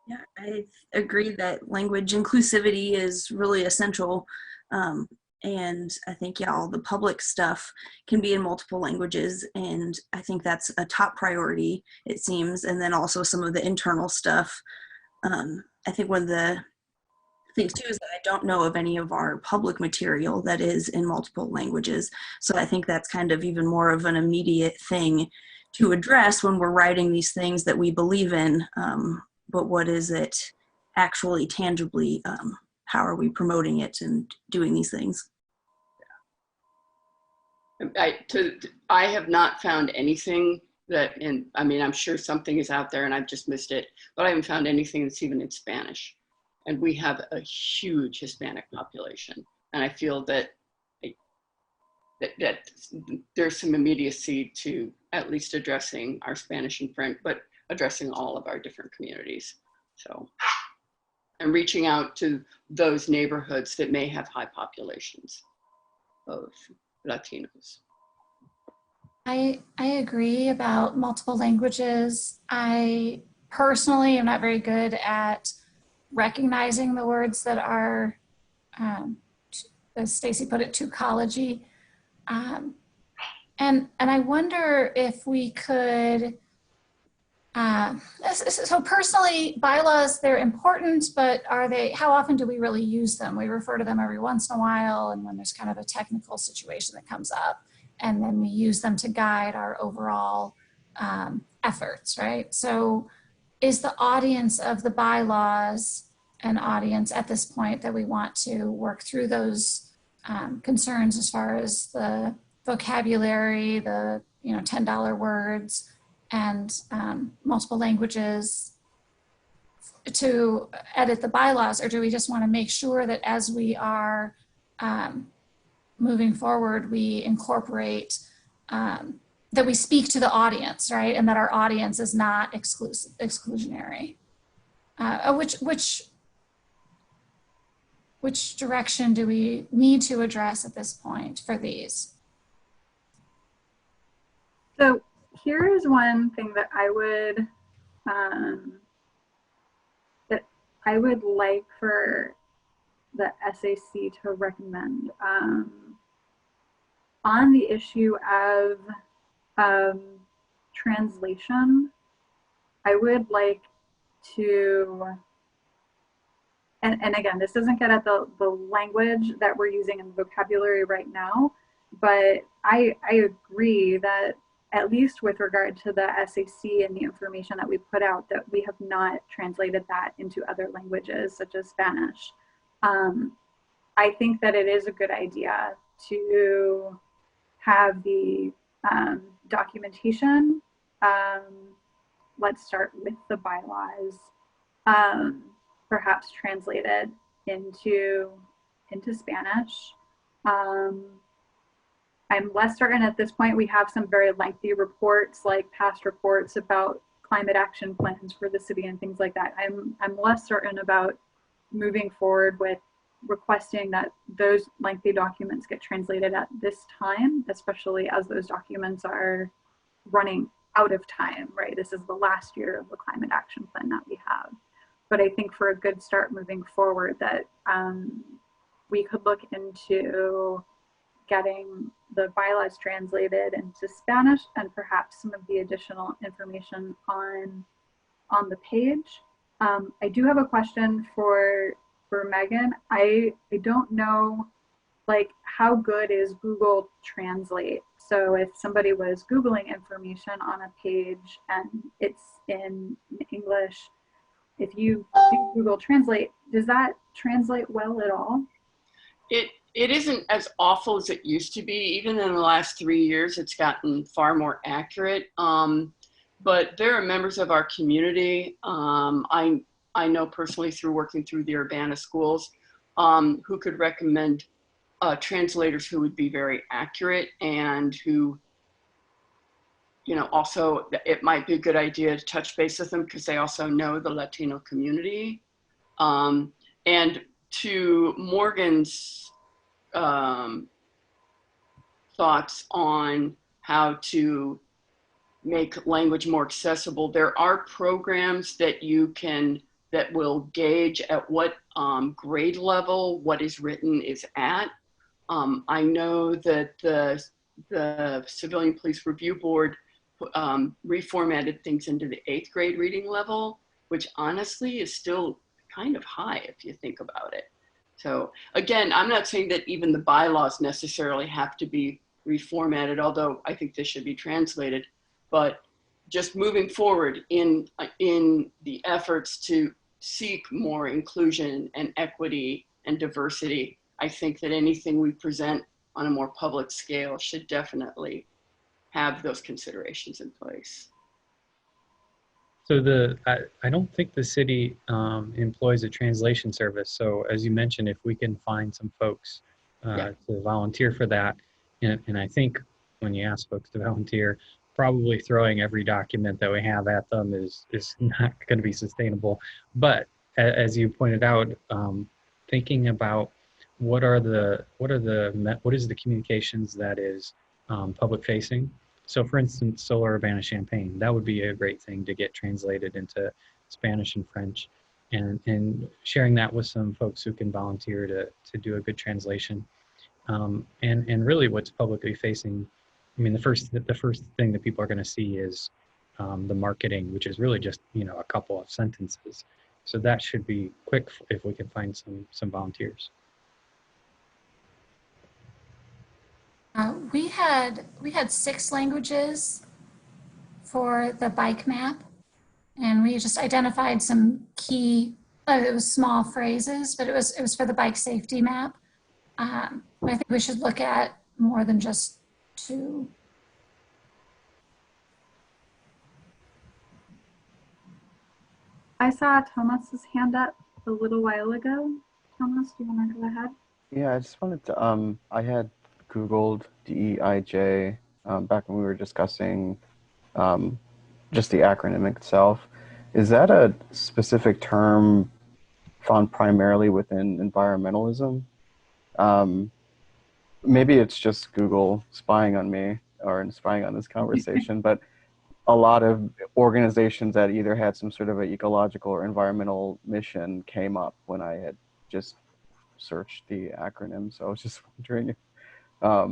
Yeah, I agree that language inclusivity is really essential. And I think, yeah, all the public stuff can be in multiple languages. And I think that's a top priority, it seems. And then also some of the internal stuff. I think one of the things too is that I don't know of any of our public material that is in multiple languages. So I think that's kind of even more of an immediate thing to address when we're writing these things that we believe in. But what is it actually tangibly? How are we promoting it and doing these things? I have not found anything that, I mean, I'm sure something is out there and I've just missed it, but I haven't found anything that's even in Spanish. And we have a huge Hispanic population. And I feel that there's some immediacy to at least addressing our Spanish in print, but addressing all of our different communities. So, and reaching out to those neighborhoods that may have high populations of Latinos. I agree about multiple languages. I personally am not very good at recognizing the words that are, as Stacy put it, too collegey. And I wonder if we could, so personally, bylaws, they're important, but how often do we really use them? We refer to them every once in a while and when there's kind of a technical situation that comes up, and then we use them to guide our overall efforts, right? So is the audience of the bylaws an audience at this point that we want to work through those concerns as far as the vocabulary, the $10 words, and multiple languages to edit the bylaws? Or do we just want to make sure that as we are moving forward, we incorporate that we speak to the audience, right? And that our audience is not exclusionary. Which direction do we need to address at this point for these? So here is one thing that I would like for the SAC to recommend on the issue of translation. I would like to, and again, this doesn't get at the language that we're using in the vocabulary right now, but I agree that at least with regard to the SAC and the information that we put out, that we have not translated that into other languages such as Spanish. I think that it is a good idea to have the documentation. Let's start with the bylaws, perhaps translated into Spanish. I'm less certain at this point. We have some very lengthy reports, like past reports about climate action plans for the city and things like that. I'm less certain about moving forward with requesting that those lengthy documents get translated at this time, especially as those documents are running out of time, right? This is the last year of the climate action plan that we have. But I think for a good start moving forward that we could look into getting the bylaws translated into Spanish and perhaps some of the additional information on the page. I do have a question for Megan. I don't know, like, how good is Google Translate? So if somebody was Googling information on a page and it's in English, if you do Google Translate, does that translate well at all? It isn't as awful as it used to be. Even in the last 3 years, it's gotten far more accurate. But there are members of our community, I know personally through working through the Urbana schools, who could recommend translators who would be very accurate and who, you know, also it might be a good idea to touch base with them because they also know the Latino community. And to Morgan's thoughts on how to make language more accessible, there are programs that that will gauge at what grade level what is written is at. I know that the Civilian Police Review Board reformatted things into the 8th grade reading level, which honestly is still kind of high if you think about it. So again, I'm not saying that even the bylaws necessarily have to be reformatted, although I think they should be translated, but just moving forward in the efforts to seek more inclusion and equity and diversity, I think that anything we present on a more public scale should definitely have those considerations in place. So I don't think the city employs a translation service. So as you mentioned, if we can find some folks to volunteer for that, and I think when you ask folks to volunteer, probably throwing every document that we have at them is not going to be sustainable. But as you pointed out, thinking about what is the communications that is public facing. So for instance, Solar Urbana-Champaign, that would be a great thing to get translated into Spanish and French, and sharing that with some folks who can volunteer to do a good translation. And really what's publicly facing, I mean, the first thing that people are going to see is the marketing, which is really just, you know, a couple of sentences. So that should be quick if we can find some volunteers. We had 6 languages for the bike map, and we just identified some key. It was small phrases, but it was for the bike safety map. I think we should look at more than just 2. I saw Thomas's hand up a little while ago. Thomas, do you want to go ahead? Yeah, I just wanted to, I had Googled DEIJ back when we were discussing just the acronym itself. Is that a specific term found primarily within environmentalism? Maybe it's just Google spying on me or spying on this conversation, but a lot of organizations that either had some sort of an ecological or environmental mission came up when I had just searched the acronym. So I was just wondering if, I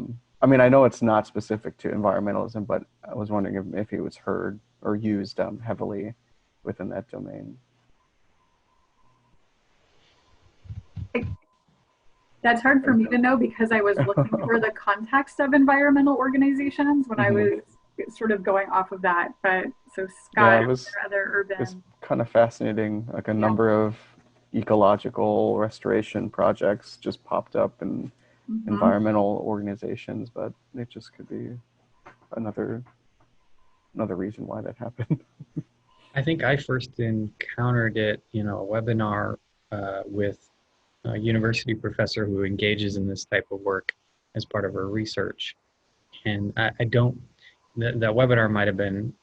mean, I know it's not specific to environmentalism, but I was wondering if it was heard or used heavily within that domain. That's hard for me to know because I was looking for the context of environmental organizations when I was sort of going off of that. But so Scott, it was, other urban. It's kind of fascinating. Like a number of ecological restoration projects just popped up in environmental organizations, but it just could be another reason why that happened. I think I first encountered it, a webinar with a university professor who engages in this type of work as part of her research. And I don't, that webinar might have been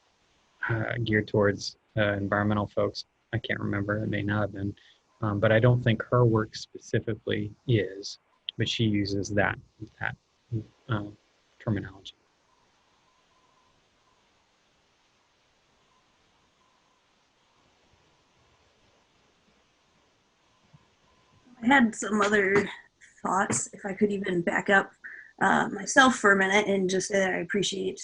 geared towards environmental folks. I can't remember, it may not have been. But I don't think her work specifically is, but she uses that terminology. I had some other thoughts, if I could even back up myself for a minute and just say that I appreciate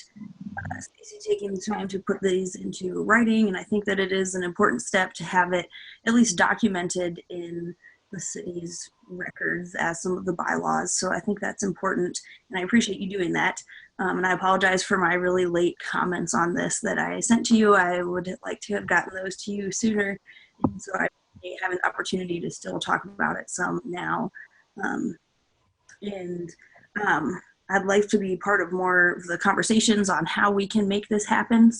Stacy taking the time to put these into writing, and I think that it is an important step to have it at least documented in the city's records as some of the bylaws. So I think that's important, and I appreciate you doing that. And I apologize for my really late comments on this that I sent to you. I would like to have gotten those to you sooner, and so I have an opportunity to still talk about it some now. I'd like to be part of more of the conversations on how we can make this happen.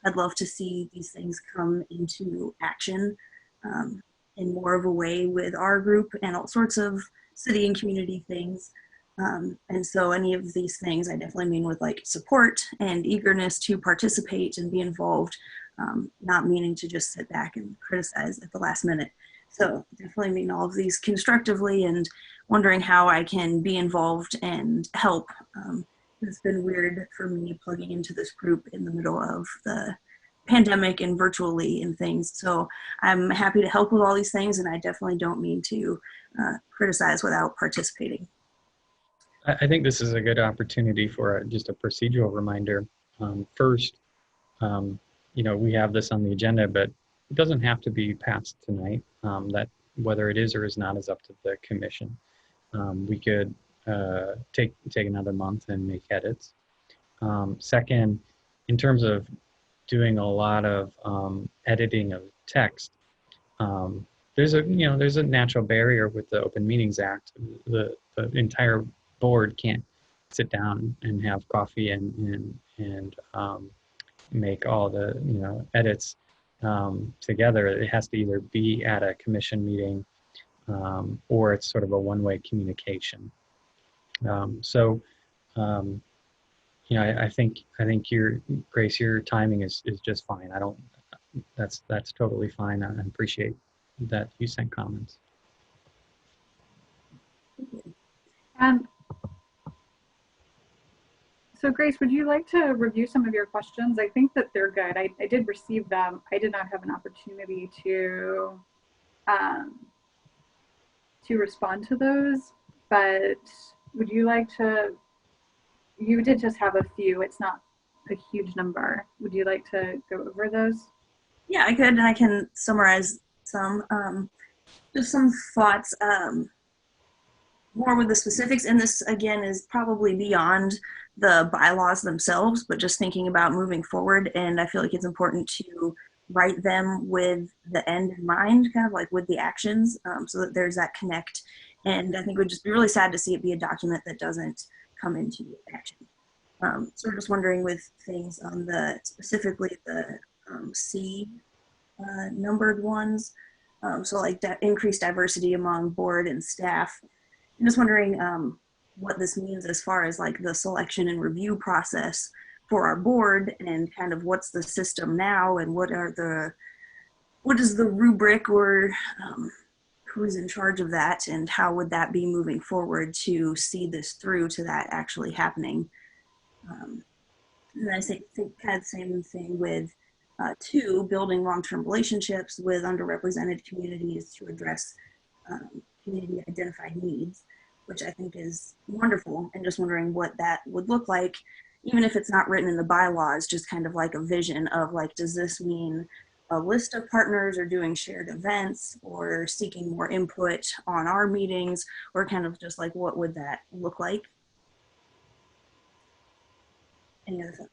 I'd love to see these things come into action in more of a way with our group and all sorts of city and community things. And so any of these things I definitely mean with like support and eagerness to participate and be involved, not meaning to just sit back and criticize at the last minute. So definitely mean all of these constructively and wondering how I can be involved and help. It's been weird for me plugging into this group in the middle of the pandemic and virtually and things. So I'm happy to help with all these things, and I definitely don't mean to criticize without participating. I think this is a good opportunity for just a procedural reminder. First, we have this on the agenda, but it doesn't have to be passed tonight. That whether it is or is not is up to the commission. We could take another month and make edits. Second, in terms of doing a lot of editing of text, there's a natural barrier with the Open Meetings Act. The entire board can't sit down and have coffee and make all the edits together. It has to either be at a commission meeting or it's sort of a one-way communication. I think Grace, your timing is just fine. That's totally fine. I appreciate that you sent comments. So Grace, would you like to review some of your questions? I think that they're good. I did receive them. I did not have an opportunity to respond to those, but would you like to, you did just have a few, it's not a huge number. Would you like to go over those? Yeah, I could, and I can summarize some, just some thoughts, more with the specifics, and this again is probably beyond the bylaws themselves, but just thinking about moving forward, and I feel like it's important to write them with the end in mind, kind of like with the actions, so that there's that connect. And I think it would just be really sad to see it be a document that doesn't come into action. So I'm just wondering with things on the, specifically the C numbered ones, so like that increased diversity among board and staff. I'm just wondering what this means as far as like the selection and review process for our board, and kind of what's the system now, and what is the rubric, or who's in charge of that, and how would that be moving forward to see this through to that actually happening. And I think kind of the same thing with two, building long-term relationships with underrepresented communities to address community identified needs, which I think is wonderful, and just wondering what that would look like, even if it's not written in the bylaws, just kind of like a vision of like, does this mean a list of partners, or doing shared events, or seeking more input on our meetings, or kind of just like, what would that look like? Any other thoughts?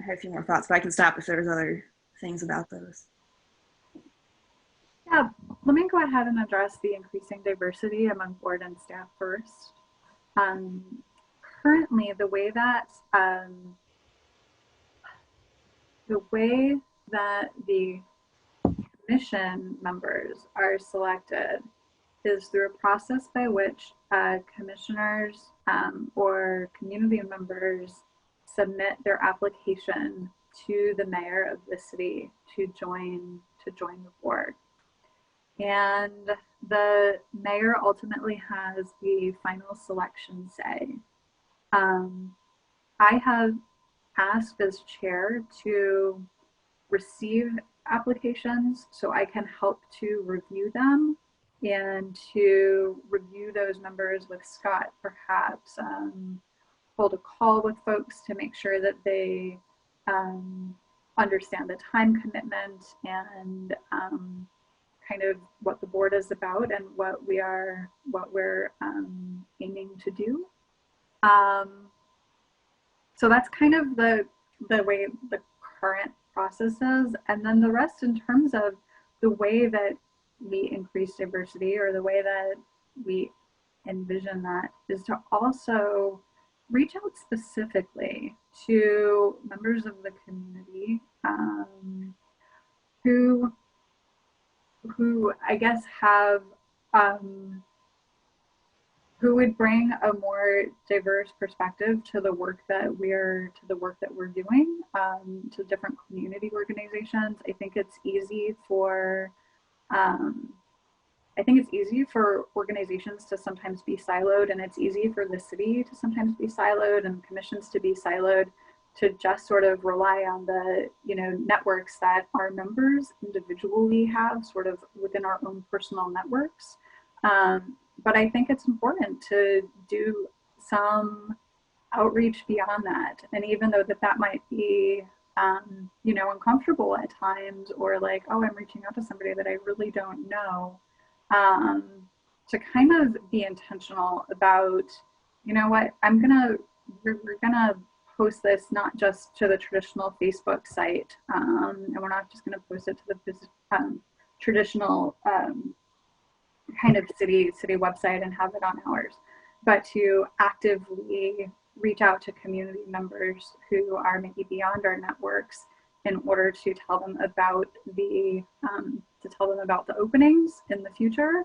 I had a few more thoughts, but I can stop if there's other things about those. Yeah, let me go ahead and address the increasing diversity among board and staff first. Currently, the way that the commission members are selected is through a process by which commissioners or community members submit their application to the mayor of the city to join the board. And the mayor ultimately has the final selection say. I have asked as chair to receive applications so I can help to review them, and to review those members with Scott, perhaps hold a call with folks to make sure that they understand the time commitment and kind of what the board is about and what we're aiming to do. So that's kind of the way the current process is. And then the rest, in terms of the way that we increase diversity, or the way that we envision that, is to also reach out specifically to members of the community who I guess have who would bring a more diverse perspective to the work that we're doing, to different community organizations. I think it's easy for organizations to sometimes be siloed, and it's easy for the city to sometimes be siloed, and commissions to be siloed, to just sort of rely on the networks that our members individually have sort of within our own personal networks. But I think it's important to do some outreach beyond that. And even though that might be, uncomfortable at times, or like, oh, I'm reaching out to somebody that I really don't know, to kind of be intentional about, you know what, we're gonna post this not just to the traditional Facebook site, and we're not just gonna post it to the traditional kind of city website and have it on ours, but to actively reach out to community members who are maybe beyond our networks, in order to tell them about the openings in the future.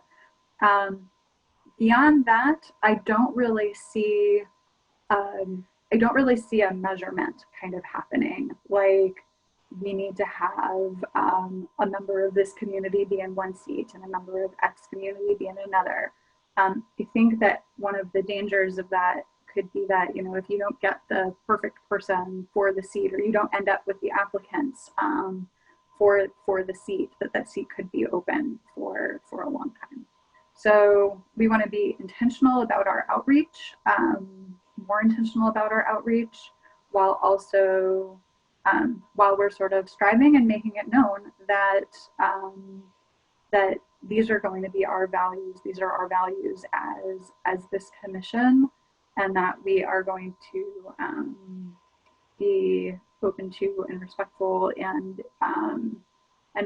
Beyond that, I don't really see a measurement kind of happening. Like, we need to have a member of this community be in one seat and a member of X community be in another. I think that one of the dangers of that could be that, if you don't get the perfect person for the seat, or you don't end up with the applicants for the seat, that seat could be open for a long time. So we want to be intentional about our outreach, more intentional about our outreach, while also while we're sort of striving and making it known that that these are going to be our values. These are our values as this commission, and that we are going to be open to and respectful, and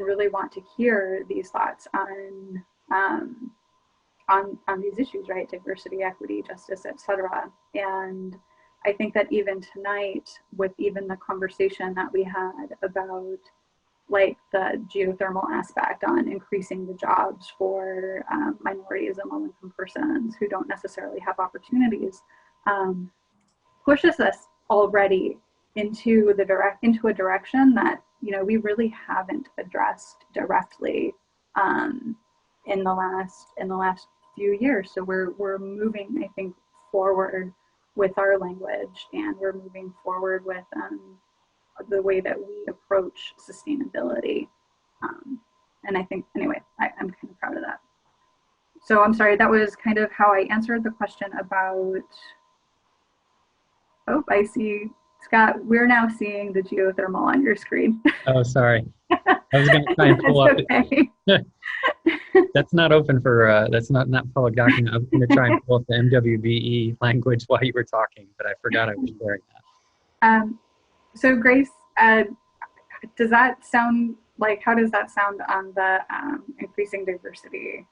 really want to hear these thoughts on these issues, right? Diversity, equity, justice, etc. And I think that even tonight, with even the conversation that we had about like the geothermal aspect on increasing the jobs for minorities and low-income persons who don't necessarily have opportunities, pushes us already into a direction that, you know, we really haven't addressed directly in the last few years. So we're moving, I think, forward with our language, and we're moving forward with the way that we approach sustainability. And I think, anyway, I'm kind of proud of that. So I'm sorry, that was kind of how I answered the question about, oh, I see, Scott, we're now seeing the geothermal on your screen. Oh, sorry. I was going to try and pull up. Okay. That's not open for, that's not public document. I was going to try and pull up the MWBE language while you were talking, but I forgot I was sharing that. So Grace, does that sound like, how does that sound on the increasing diversity,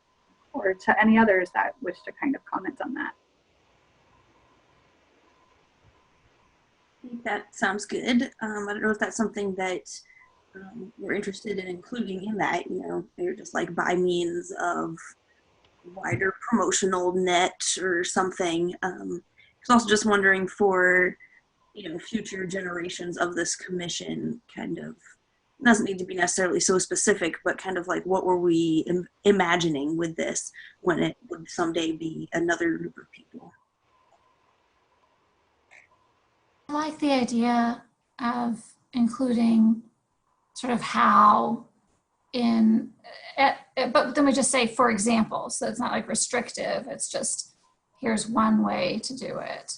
or to any others that wish to kind of comment on that? I think that sounds good. I don't know if that's something that we're interested in including in that, you know, maybe just like by means of wider promotional net or something. I was also just wondering for, you know, future generations of this commission, kind of, it doesn't need to be necessarily so specific, but kind of like what were we imagining with this when it would someday be another group of people? I like the idea of including sort of how but then we just say, for example, so it's not like restrictive, it's just, here's one way to do it.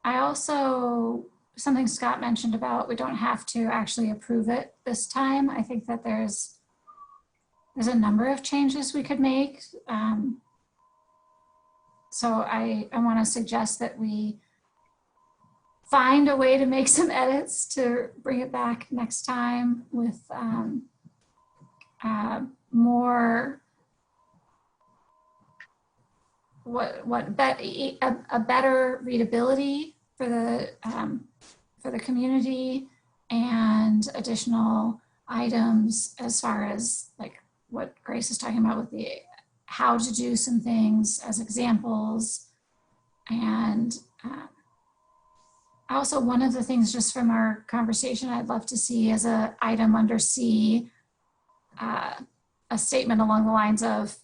I also, something Scott mentioned about we don't have to actually approve it this time. I think that there's a number of changes we could make. So I want to suggest that we find a way to make some edits to bring it back next time with more a better readability for the community, and additional items as far as like what Grace is talking about with the how to do some things as examples. And also, one of the things just from our conversation I'd love to see as a item under C, a statement along the lines of,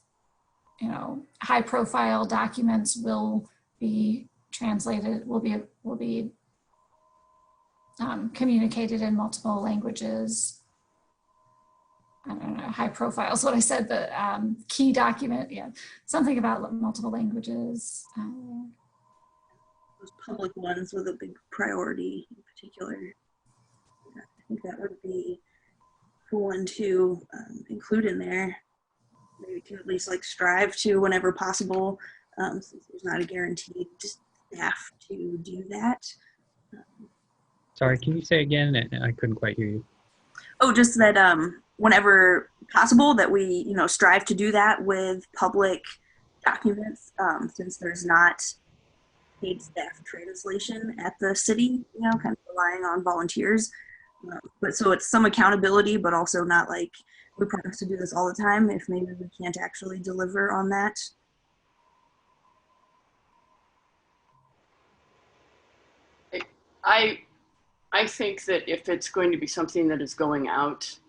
you know, high profile documents will be translated, will be communicated in multiple languages. I don't know, high profile is what I said, but key document, yeah, something about multiple languages. Those public ones with a big priority in particular. I think that would be one to include in there. Maybe to at least like strive to, whenever possible, since there's not a guaranteed staff to do that. Sorry, can you say again? I couldn't quite hear you. Oh, just that whenever possible that we, you know, strive to do that with public documents, since there's not paid staff translation at the city, you know, kind of relying on volunteers. But so it's some accountability, but also not like we promise to do this all the time if maybe we can't actually deliver on that. I think that if it's going to be something that is going out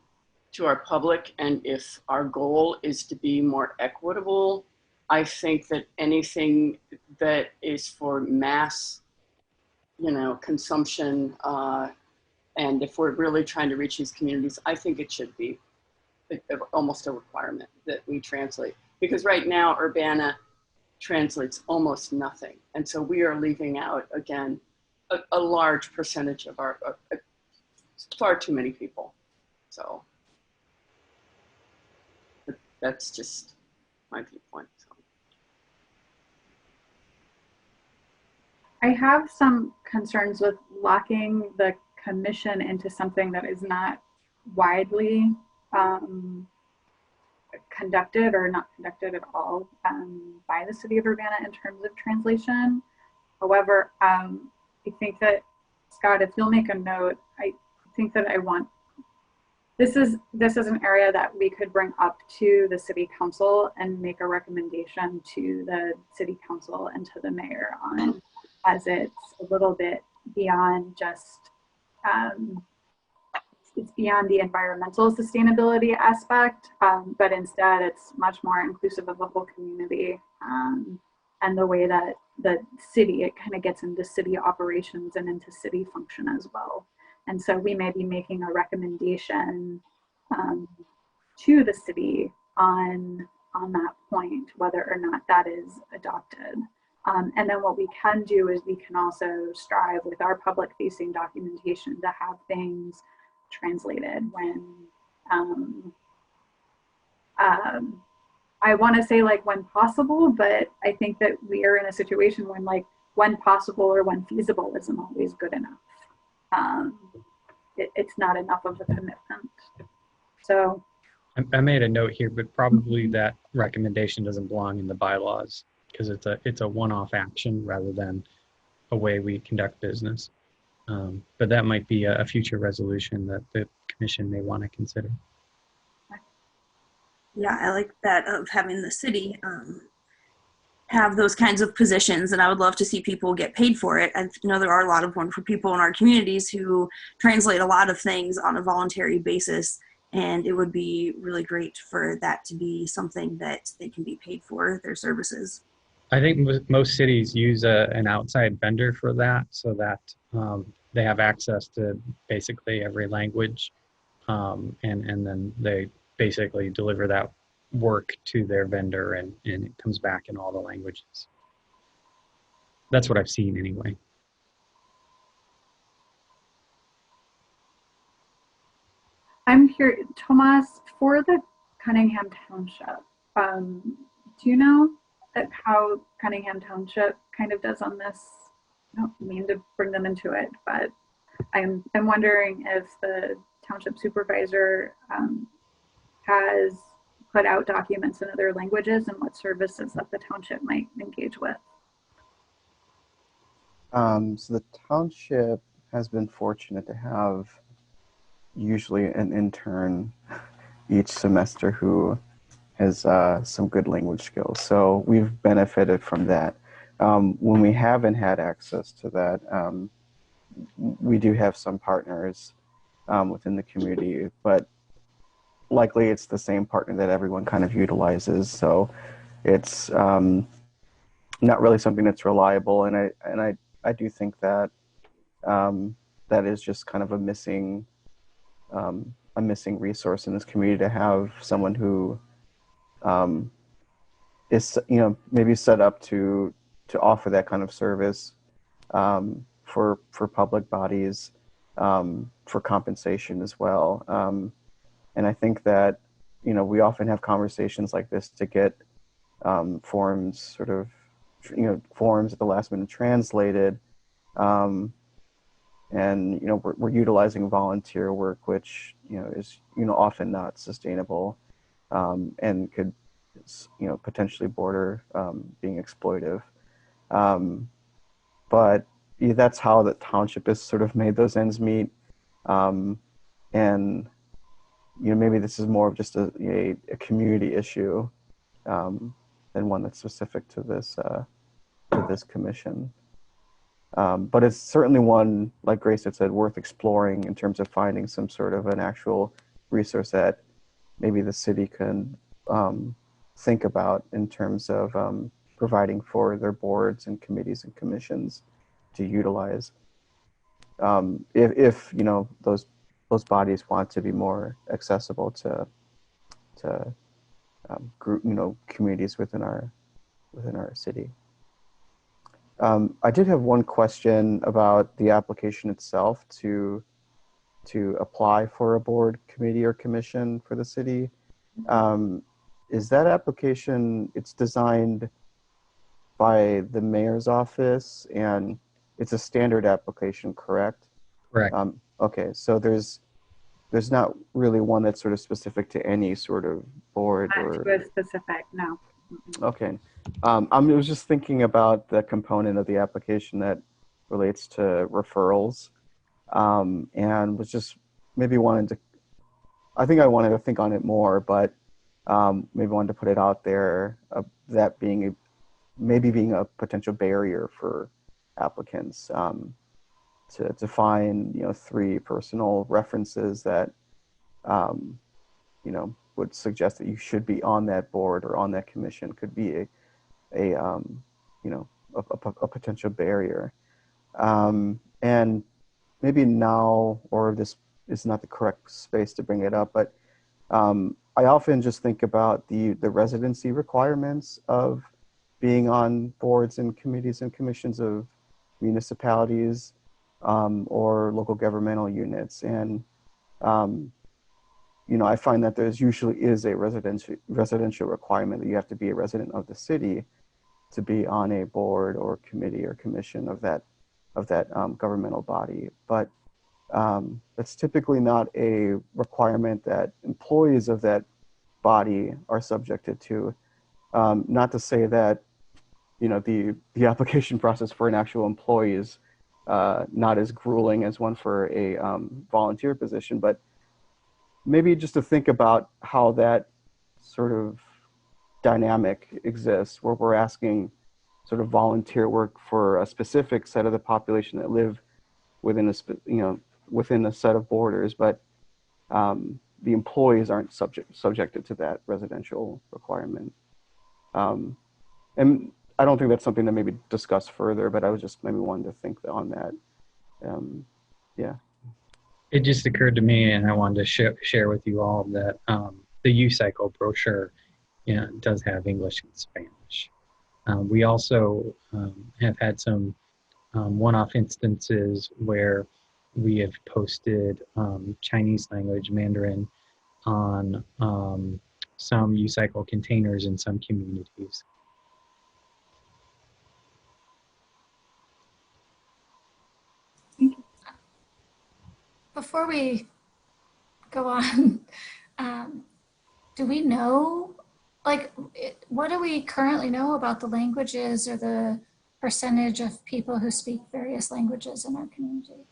to our public, and if our goal is to be more equitable, I think that anything that is for mass, you know, consumption, and if we're really trying to reach these communities, I think it should be almost a requirement that we translate. Because right now, Urbana translates almost nothing. And so we are leaving out, again, a large percentage of our, far too many people. So that's just my viewpoint. So. I have some concerns with locking the commission into something that is not widely conducted or not conducted at all by the city of Urbana in terms of translation. However, I think that, Scott, if you'll make a note, I think that I want this is an area that we could bring up to the city council and make a recommendation to the city council and to the mayor on, as it's a little bit beyond just it's beyond the environmental sustainability aspect, but instead it's much more inclusive of the whole community, and the way that the city, it kind of gets into city operations and into city function as well. And so we may be making a recommendation to the city on that point, whether or not that is adopted. And then what we can do is we can also strive with our public facing documentation to have things translated when I want to say like when possible, but I think that we are in a situation when like when possible or when feasible isn't always good enough. It's not enough of a commitment. So I made a note here, but probably that recommendation doesn't belong in the bylaws because it's a one-off action rather than a way we conduct business. But that might be a future resolution that the commission may want to consider. Yeah, I like that of having the city have those kinds of positions, and I would love to see people get paid for it. I know there are a lot of wonderful people in our communities who translate a lot of things on a voluntary basis, and it would be really great for that to be something that they can be paid for, their services. I think most cities use an outside vendor for that, so that they have access to basically every language, and then they basically deliver that work to their vendor, and it comes back in all the languages. That's what I've seen anyway. I'm here, Tomas, for the Cunningham Township. Do you know how Cunningham Township kind of does on this? I don't mean to bring them into it, but I'm wondering if the township supervisor has put out documents in other languages and what services that the township might engage with. So the township has been fortunate to have usually an intern each semester who has some good language skills. So we've benefited from that. When we haven't had access to that, we do have some partners within the community, but likely it's the same partner that everyone kind of utilizes. So it's not really something that's reliable. And I do think that that is just kind of a missing resource in this community, to have someone who is, maybe set up to offer that kind of service for public bodies, for compensation as well. And I think that, we often have conversations like this to get forms sort of, forms at the last minute translated. And, we're utilizing volunteer work, which, is, often not sustainable, and could, potentially border being exploitive. But that's how the township has sort of made those ends meet. And, maybe this is more of just a community issue than one that's specific to this commission. But it's certainly one, like Grace had said, worth exploring in terms of finding some sort of an actual resource that maybe the city can think about in terms of providing for their boards and committees and commissions to utilize. If those bodies want to be more accessible to group, communities within our city. I did have one question about the application itself to apply for a board, committee, or commission for the city. Is that application, it's designed by the mayor's office, and it's a standard application, correct? Correct. Okay, so there's not really one that's sort of specific to any sort of board Not too specific, no. Okay. I was just thinking about the component of the application that relates to referrals, and was just maybe wanted to I think I wanted to think on it more, but maybe wanted to put it out there, that being maybe being a potential barrier for applicants, to find, 3 personal references that, would suggest that you should be on that board or on that commission could be a potential barrier. And maybe now, or this is not the correct space to bring it up, but I often just think about the residency requirements of being on boards and committees and commissions of municipalities, or local governmental units. And, I find that there's usually is a residential requirement that you have to be a resident of the city to be on a board or committee or commission of that governmental body. But that's typically not a requirement that employees of that body are subjected to. Not to say that, the application process for an actual employee is not as grueling as one for a volunteer position, but maybe just to think about how that sort of dynamic exists, where we're asking sort of volunteer work for a specific set of the population that live within within a set of borders, but the employees aren't subjected to that residential requirement. And I don't think that's something to maybe discuss further, but I was just maybe wanting to think on that. Yeah. It just occurred to me, and I wanted to share with you all that the U-Cycle brochure, does have English and Spanish. We also have had some one-off instances where we have posted Chinese language Mandarin on some U-Cycle containers in some communities. Before we go on, do we know, what do we currently know about the languages or the percentage of people who speak various languages in our community?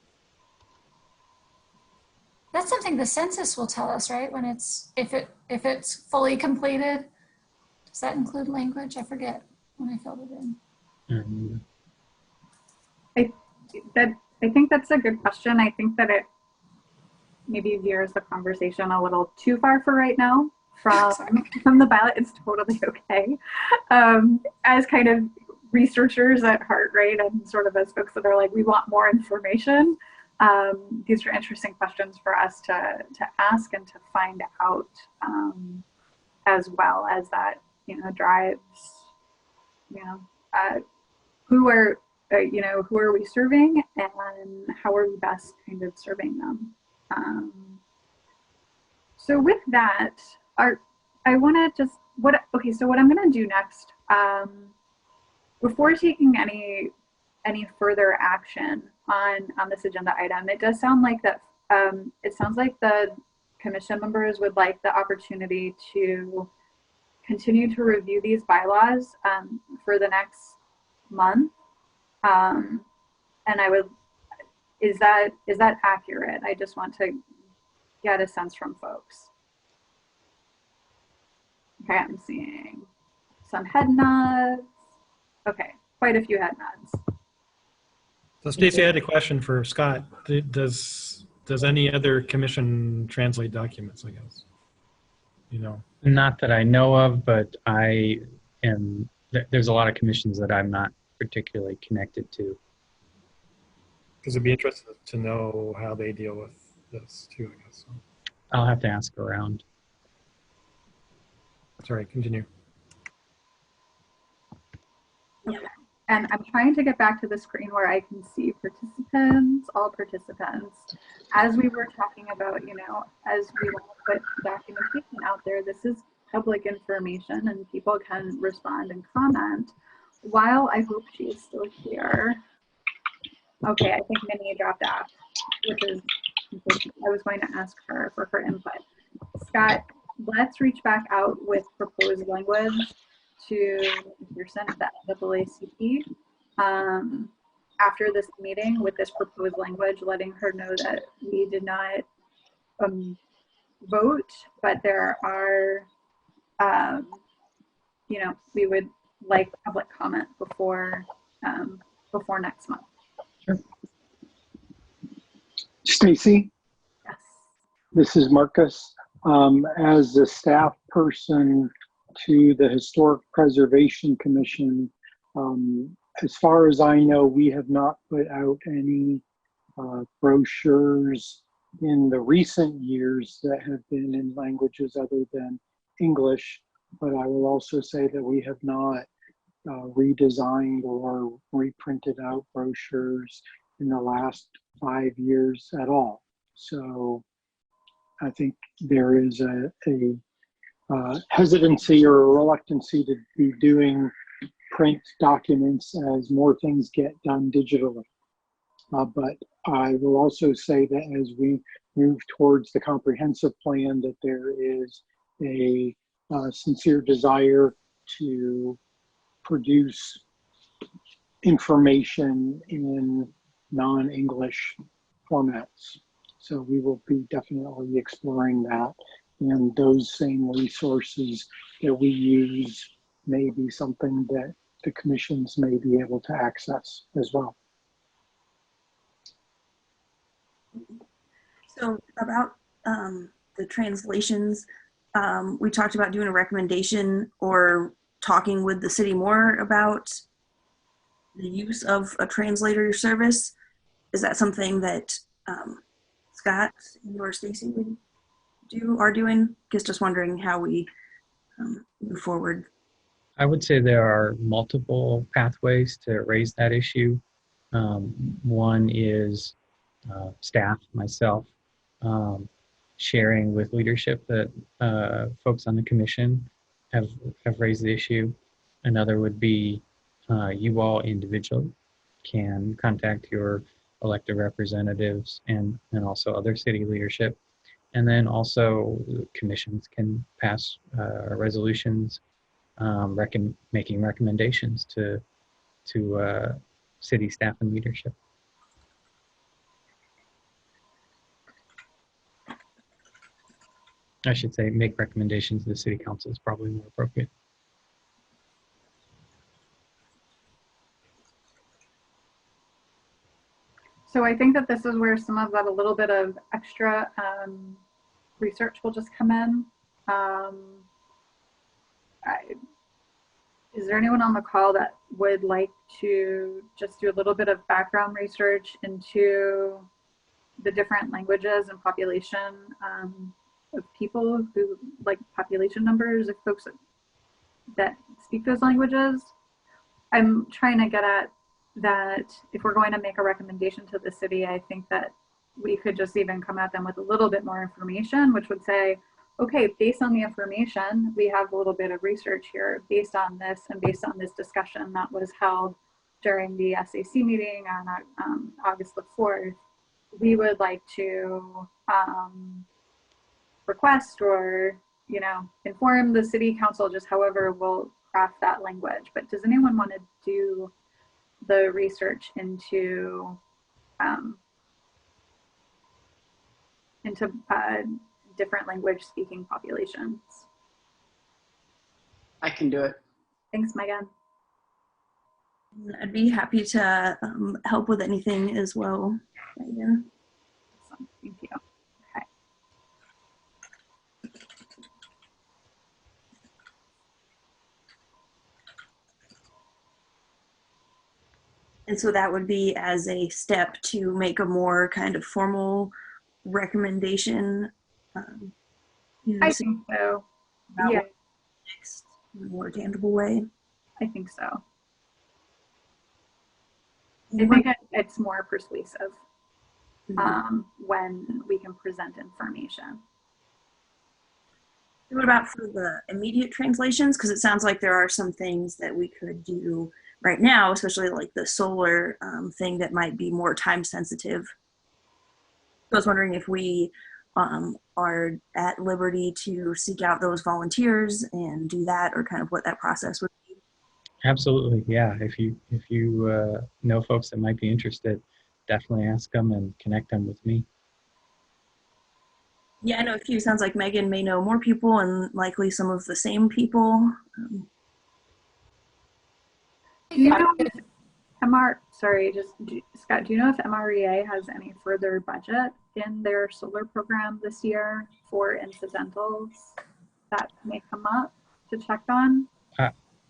That's something the census will tell us, right? When if it's fully completed, does that include language? I forget when I filled it in. I think that's a good question. I think that it maybe veers the conversation a little too far for right now from the ballot. It's totally okay. As kind of researchers at heart, right? And sort of as folks that are like, we want more information. These are interesting questions for us to ask and to find out, as well as that, drives, who are we serving and how are we best kind of serving them. So with that, I want to just, so what I'm going to do next, before taking any further action on this agenda item, it does sound like that, it sounds like the commission members would like the opportunity to continue to review these bylaws for the next month. And is that accurate? I just want to get a sense from folks. Okay, I'm seeing some head nods. Okay, quite a few head nods. So Stacy, I had a question for Scott. Does any other commission translate documents, I guess? Not that I know of, but there's a lot of commissions that I'm not particularly connected to. Because it'd be interesting to know how they deal with this too, I guess. I'll have to ask around. Sorry, continue. Okay. And I'm trying to get back to the screen where I can see participants, all participants. As we were talking about, as we want to put documentation out there, this is public information and people can respond and comment. While I hope she is still here. Okay, I think Minnie dropped off, which is, I was going to ask her for her input. Scott, let's reach back out with proposed language to Pearson at the NAACP after this meeting with this proposed language, letting her know that we did not vote, but there are, we would like public comment before next month. Stacy, Yes. this is Marcus. As a staff person to the Historic Preservation Commission, as far as I know, we have not put out any brochures in the recent years that have been in languages other than English, but I will also say that we have not redesigned or reprinted out brochures in the last 5 years at all. So I think there is a hesitancy or a reluctancy to be doing print documents as more things get done digitally. But I will also say that as we move towards the comprehensive plan, that there is a sincere desire to produce information in non-English formats. So we will be definitely exploring that. And those same resources that we use may be something that the commissions may be able to access as well. So about the translations, we talked about doing a recommendation or talking with the city more about the use of a translator service. Is that something that Scott or Stacy are doing? Just wondering how we move forward. I would say there are multiple pathways to raise that issue. One is staff, myself, sharing with leadership that folks on the commission have raised the issue. Another would be you all individually can contact your elected representatives and also other city leadership. And then also commissions can pass resolutions making recommendations to city staff and leadership. I should say make recommendations to the city council is probably more appropriate. So I think that this is where some of that a little bit of extra research will just come in. Is there anyone on the call that would like to just do a little bit of background research into the different languages and population of people who, like population numbers of folks that speak those languages? I'm trying to get at that if we're going to make a recommendation to the city, I think that we could just even come at them with a little bit more information, which would say, okay, based on the information, we have a little bit of research here based on this and based on this discussion that was held during the SAC meeting on August the 4th, we would like to request or, inform the city council, just however we'll craft that language. But does anyone want to do the research into different language speaking populations? I can do it. Thanks, Megan. I'd be happy to help with anything as well, Megan. Awesome. Thank you. Okay. And so that would be as a step to make a more kind of formal recommendation. I think so. Yeah. Next, in a more tangible way. I think so. I think it's more persuasive when we can present information. What about for the immediate translations? Because it sounds like there are some things that we could do right now, especially like the solar thing that might be more time sensitive. I was wondering if we are at liberty to seek out those volunteers and do that, or kind of what that process would be. Absolutely, yeah. If you know folks that might be interested, definitely ask them and connect them with me. Yeah, I know a few. Sounds like Megan may know more people and likely some of the same people. Do you know if Scott, do you know if MREA has any further budget in their solar program this year for incidentals that may come up to check on?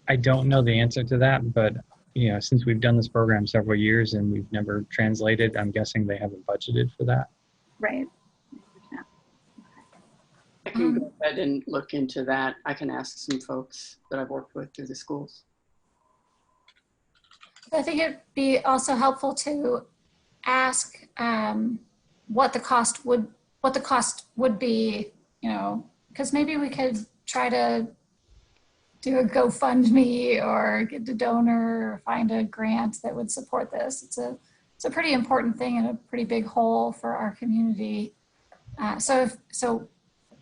I don't know the answer to that, but since we've done this program several years and we've never translated, I'm guessing they haven't budgeted for that. Right. I can go ahead and look into that. I can ask some folks that I've worked with through the schools. I think it'd be also helpful to ask what the cost would be, because maybe we could try to do a GoFundMe or get a donor or find a grant that would support this. It's a pretty important thing and a pretty big hole for our community. So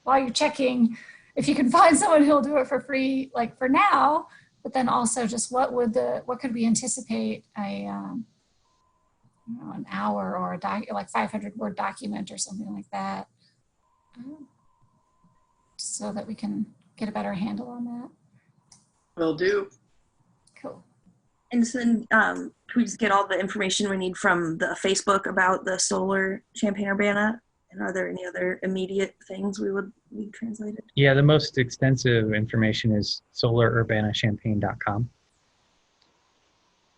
while you're checking, if you can find someone who'll do it for free, like for now, but then also just what could we anticipate an hour or like 500-word document or something like that, so that we can get a better handle on that. Will do. Cool. And so then can we just get all the information we need from the Facebook about the solar Champaign-Urbana? And are there any other immediate things we would need translated? Yeah, the most extensive information is solarurbanachampaign.com.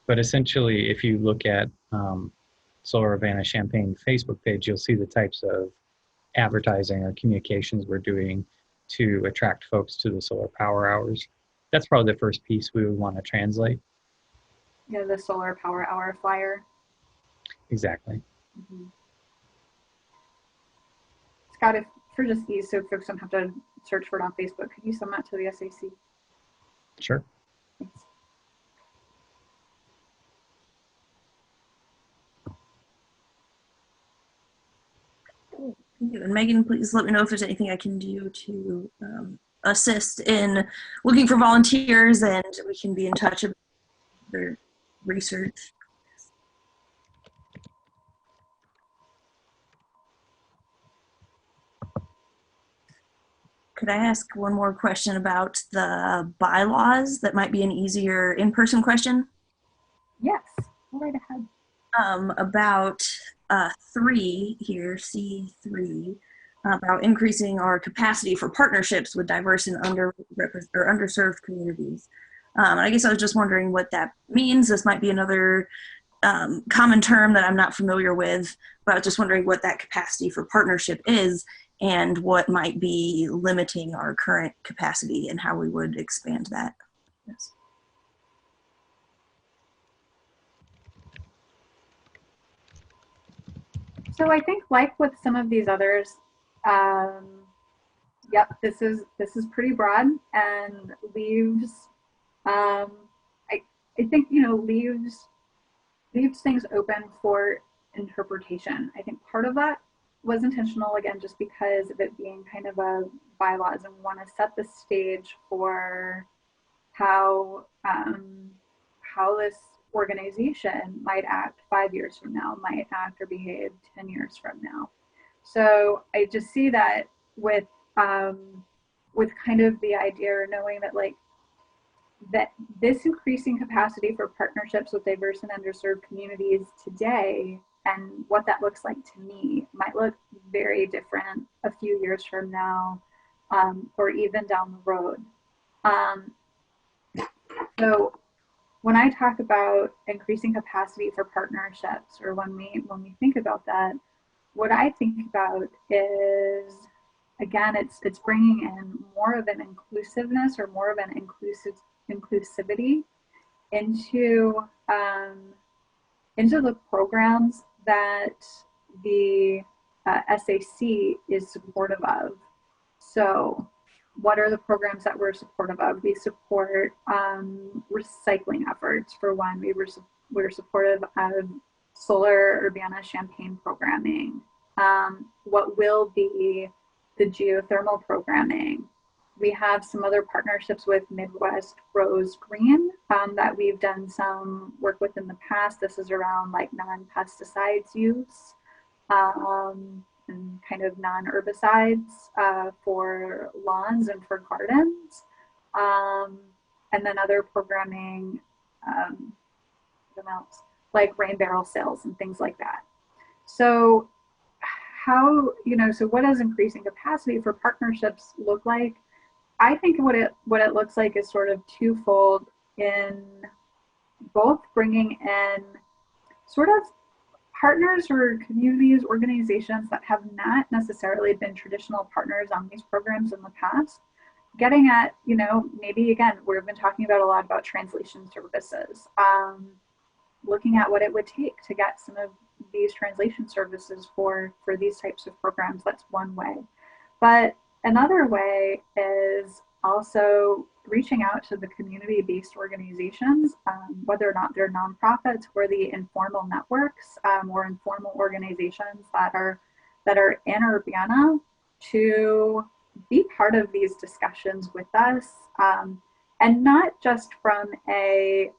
But essentially, if you look at Solar Urbana Champaign Facebook page, you'll see the types of advertising or communications we're doing to attract folks to the solar power hours. That's probably the first piece we would want to translate. Yeah, the solar power hour flyer. Exactly. Mm-hmm. Scott, if for just ease, so folks don't have to search for it on Facebook, could you send that to the SAC? Sure. Thanks. Thank you. And Megan, please let me know if there's anything I can do to assist in looking for volunteers, and we can be in touch about their research. Could I ask one more question about the bylaws? That might be an easier in-person question. Yes, go right ahead. About 3 here, C3, about increasing our capacity for partnerships with diverse and underserved communities. I guess I was just wondering what that means. This might be another common term that I'm not familiar with, but I was just wondering what that capacity for partnership is and what might be limiting our current capacity and how we would expand that. Yes. So I think, like with some of these others, yep, this is pretty broad and leaves. I think leaves things open for interpretation. I think part of that was intentional, again, just because of it being kind of a bylaws, and we want to set the stage for how this organization might act 5 years from now, might act or behave 10 years from now. So I just see that with kind of the idea, or knowing that that this increasing capacity for partnerships with diverse and underserved communities today, and what that looks like to me, might look very different a few years from now, or even down the road. So when I talk about increasing capacity for partnerships, or when we think about that, what I think about is, again, it's bringing in more of an inclusiveness, or more of an inclusivity into the programs that the SAC is supportive of. So what are the programs that we're supportive of? We support recycling efforts, for one. We're supportive of Solar Urbana Champaign programming, what will be the geothermal programming. We have some other partnerships with Midwest Rose Green that we've done some work with in the past. This is around like non-pesticides use. and kind of non-herbicides for lawns and for gardens. And then other programming, what else? Like rain barrel sales and things like that. So how, so what does increasing capacity for partnerships look like? I think what it looks like is sort of twofold, in both bringing in sort of partners or communities, organizations that have not necessarily been traditional partners on these programs in the past, getting at, maybe again, we've been talking about a lot about translation services, looking at what it would take to get some of these translation services for these types of programs. That's one way. But another way is also reaching out to the community-based organizations, whether or not they're nonprofits or the informal networks or informal organizations that are in Urbana, to be part of these discussions with us, and not just from a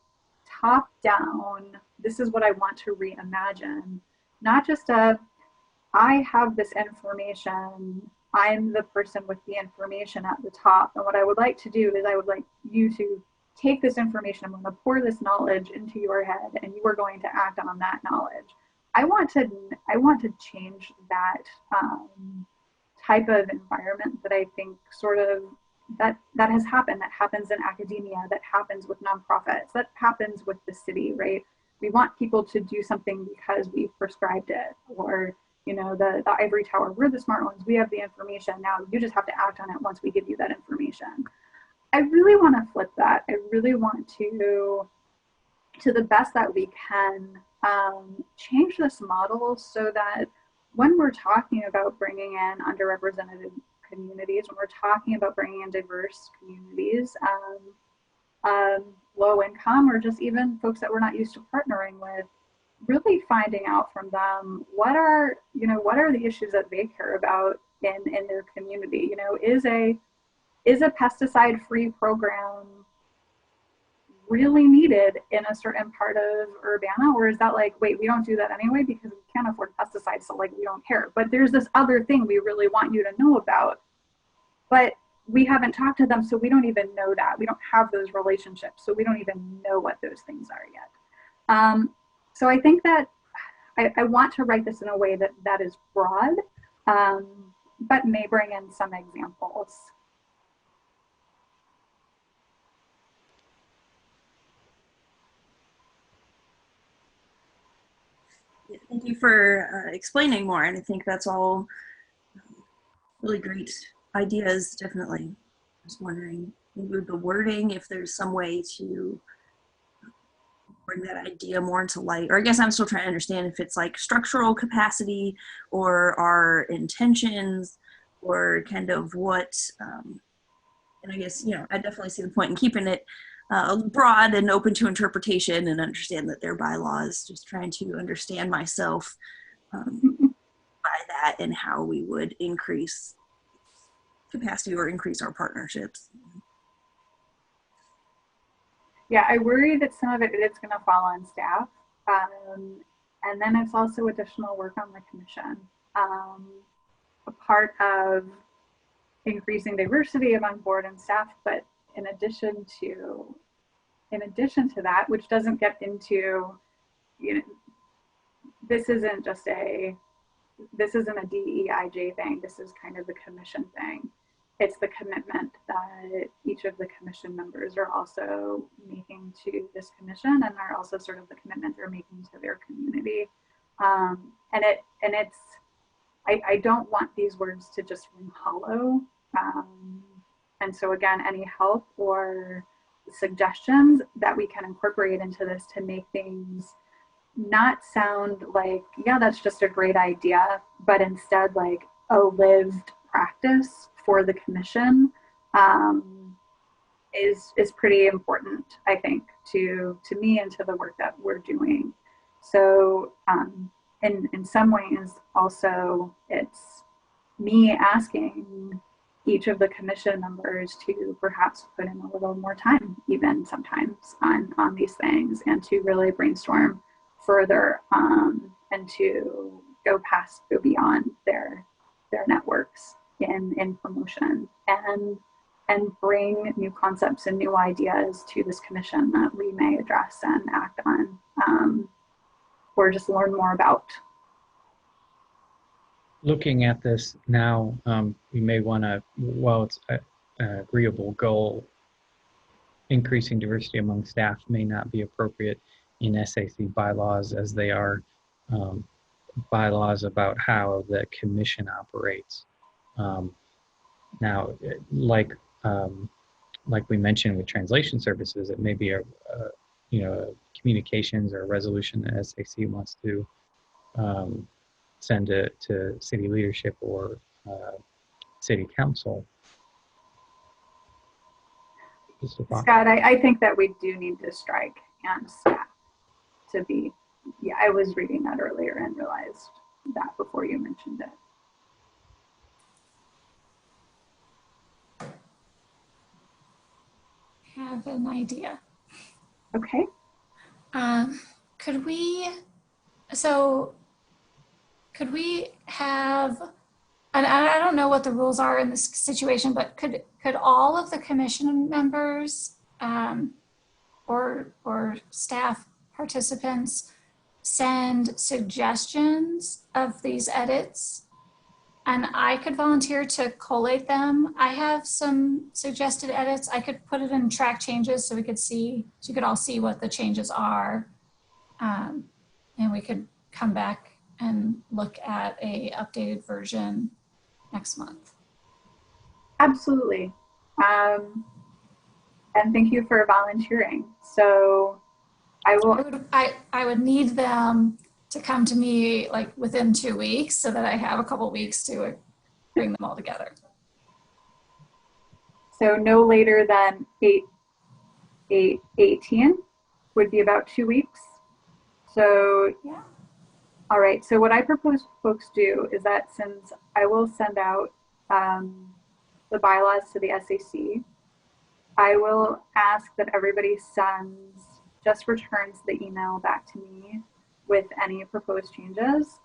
top-down, this is what I want to reimagine, not just I have this information, I'm the person with the information at the top, and what I would like to do is I would like you to take this information, I'm going to pour this knowledge into your head, and you are going to act on that knowledge. I want to change that type of environment that I think sort of that has happened, that happens in academia, that happens with nonprofits, that happens with the city, right? We want people to do something because we've prescribed it, or the ivory tower, we're the smart ones, we have the information, now you just have to act on it once we give you that information. I really want to flip that. I really want to the best that we can, change this model so that when we're talking about bringing in underrepresented communities, when we're talking about bringing in diverse communities, low income, or just even folks that we're not used to partnering with, really finding out from them what are the issues that they care about in their community. Is a pesticide-free program really needed in a certain part of Urbana, or is that like, wait, we don't do that anyway because we can't afford pesticides, so like we don't care. But there's this other thing we really want you to know about, but we haven't talked to them, so we don't even know that. We don't have those relationships, so we don't even know what those things are yet. So I think that I want to write this in a way that is broad, but may bring in some examples. Thank you for explaining more, and I think that's all really great ideas, definitely. I was wondering, maybe with the wording, if there's some way to bring that idea more into light, or I guess I'm still trying to understand if it's like structural capacity or our intentions, or kind of what, and I guess, I definitely see the point in keeping it broad and open to interpretation, and understand that they're bylaws, just trying to understand myself by that and how we would increase capacity or increase our partnerships. Yeah, I worry that some of it's going to fall on staff. And then it's also additional work on the commission. A part of increasing diversity among board and staff, but in addition to that, which doesn't get into, this isn't a DEIJ thing, this is kind of the commission thing. It's the commitment that each of the commission members are also making to this commission, and are also sort of the commitment they're making to their community. I don't want these words to just ring hollow. And so again, any help or suggestions that we can incorporate into this to make things not sound like, yeah, that's just a great idea, but instead like a lived practice for the commission is pretty important, I think, to me and to the work that we're doing. So in some ways also it's me asking each of the commission members to perhaps put in a little more time, even sometimes, on these things, and to really brainstorm further, and to go beyond their networks in promotion and bring new concepts and new ideas to this commission that we may address and act on, or just learn more about. Looking at this now, we may want to, while it's an agreeable goal, increasing diversity among staff may not be appropriate in SAC bylaws, as they are bylaws about how the commission operates. Now, like we mentioned with translation services, it may be a communications or a resolution that SAC wants to send it to city leadership or city council. Scott, I think that we do need to strike and staff to be, yeah, I was reading that earlier and realized that before you mentioned it. Have an idea. Okay. Could we have, and I don't know what the rules are in this situation, but could all of the commission members or staff participants send suggestions of these edits, and I could volunteer to collate them? I have some suggested edits. I could put it in track changes so we could see, so you could all see what the changes are, and we could come back and look at a updated version next month. Absolutely. And thank you for volunteering. So I would need them to come to me like within 2 weeks so that I have a couple weeks to bring them all together. So no later than 8/18 would be about 2 weeks. So yeah. All right, so what I propose folks do is that since I will send out the bylaws to the SAC, I will ask that everybody returns the email back to me with any proposed changes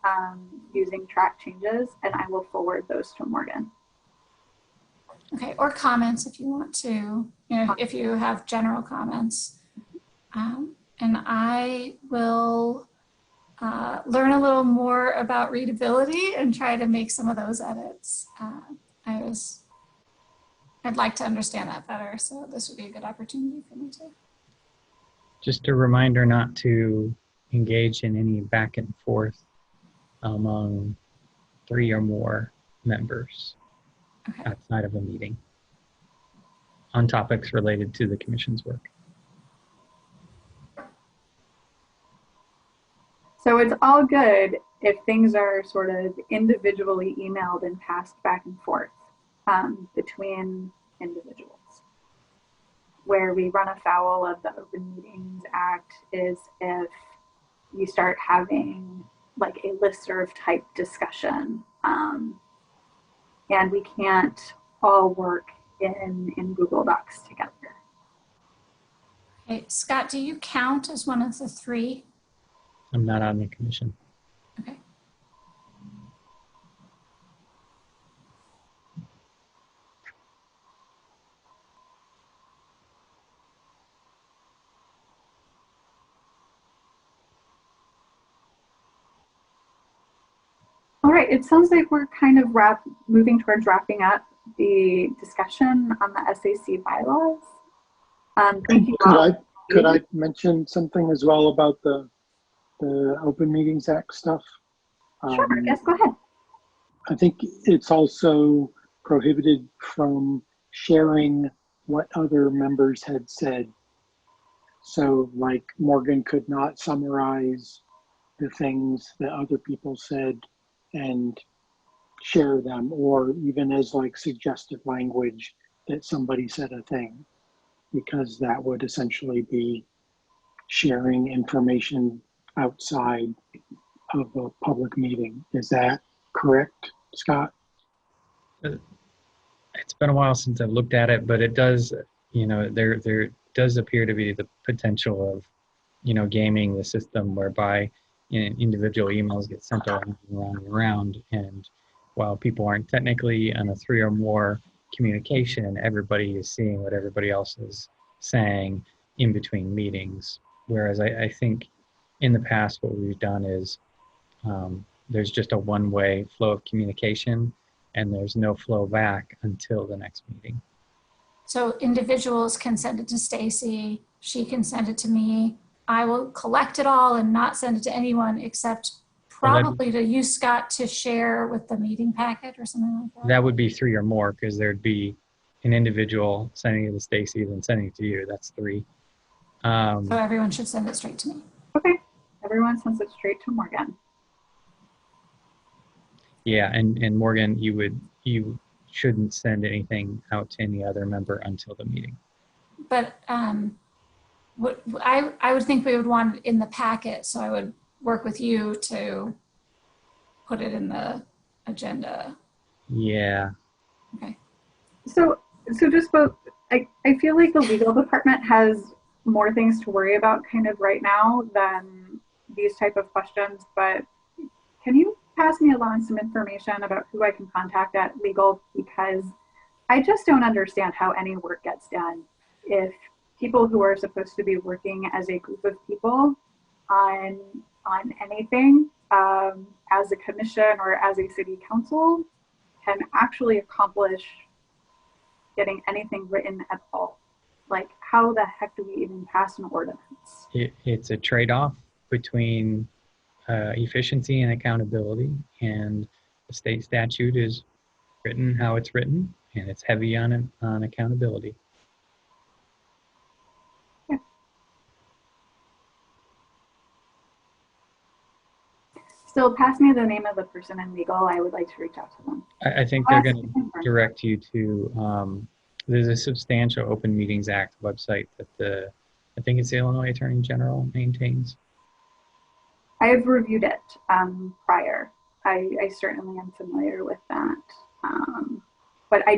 using track changes, and I will forward those to Morgan. Okay, or comments if you want to, if you have general comments. And I will learn a little more about readability and try to make some of those edits. I'd like to understand that better, so this would be a good opportunity for me to. Just a reminder not to engage in any back and forth among 3 or more members outside of a meeting on topics related to the commission's work. So it's all good if things are sort of individually emailed and passed back and forth between individuals. Where we run afoul of the Open Meetings Act is if you start having like a listserv type discussion, and we can't all work in Google Docs together. Okay, Scott, do you count as one of the 3? I'm not on the commission. Okay. All right, it sounds like we're kind of moving towards wrapping up the discussion on the SAC bylaws. Thank you. Could I mention something as well about the Open Meetings Act stuff? Sure, yes, go ahead. I think it's also prohibited from sharing what other members had said. So like Morgan could not summarize the things that other people said and share them, or even as like suggested language that somebody said a thing, because that would essentially be sharing information outside of a public meeting. Is that correct, Scott? It's been a while since I've looked at it, but it does, there does appear to be the potential of, gaming the system whereby individual emails get sent around and around and around. And while people aren't technically on a 3 or more communication, everybody is seeing what everybody else is saying in between meetings. Whereas I think in the past, what we've done is there's just a one-way flow of communication, and there's no flow back until the next meeting. So individuals can send it to Stacy, she can send it to me. I will collect it all and not send it to anyone except probably to you, Scott, to share with the meeting packet or something like that. That would be 3 or more, because there'd be an individual sending it to Stacy, then sending it to you. That's 3. So everyone should send it straight to me. Okay, everyone sends it straight to Morgan. Yeah, and Morgan, you shouldn't send anything out to any other member until the meeting. But I would think we would want it in the packet, so I would work with you to put it in the agenda. Yeah. Okay. So just both, I feel like the legal department has more things to worry about kind of right now than these type of questions, but can you pass me along some information about who I can contact at legal? Because I just don't understand how any work gets done if people who are supposed to be working as a group of people on anything as a commission or as a city council can actually accomplish getting anything written at all. Like, how the heck do we even pass an ordinance? It's a trade-off between efficiency and accountability, and the state statute is written how it's written, and it's heavy on accountability. Yeah. Still, pass me the name of the person in legal. I would like to reach out to them. I think they're going to direct you to, there's a Substantial Open Meetings Act website that I think it's the Illinois Attorney General maintains. I have reviewed it prior. I certainly am familiar with that. But I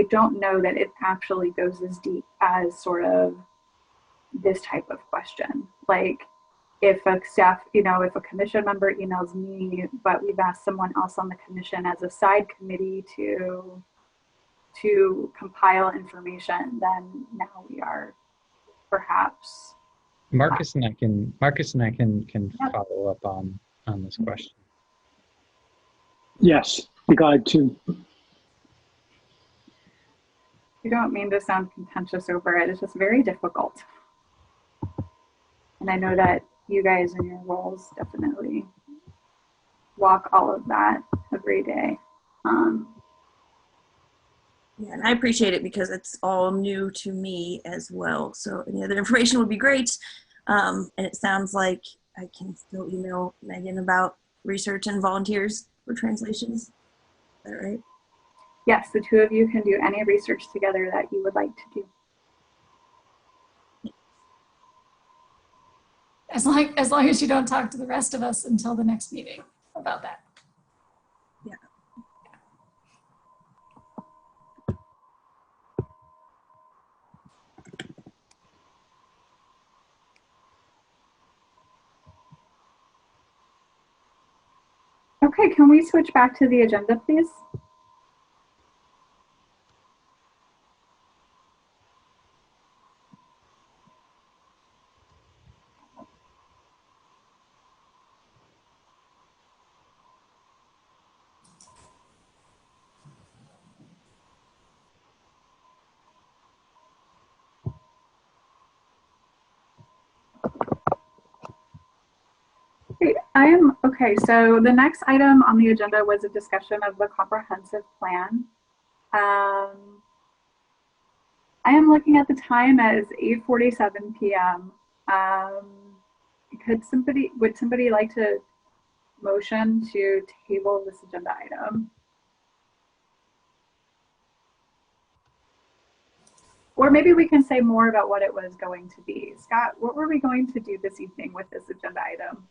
don't know that it actually goes as deep as sort of this type of question. Like, if a staff, if a commission member emails me, but we've asked someone else on the commission as a side committee to compile information, then now we are perhaps. Marcus and I can follow up on this question. Yes, be glad to. You don't mean to sound contentious over it. It's just very difficult. And I know that you guys in your roles definitely walk all of that every day. Yeah, and I appreciate it because it's all new to me as well. So any other information would be great. And it sounds like I can still email Megan about research and volunteers for translations. Is that right? Yes, the two of you can do any research together that you would like to do. As long as you don't talk to the rest of us until the next meeting about that. Yeah. Okay, can we switch back to the agenda, please? Great. Okay, so the next item on the agenda was a discussion of the comprehensive plan. I am looking at the time as 8:47 p.m. Would somebody like to motion to table this agenda item? Or maybe we can say more about what it was going to be. Scott, what were we going to do this evening with this agenda item?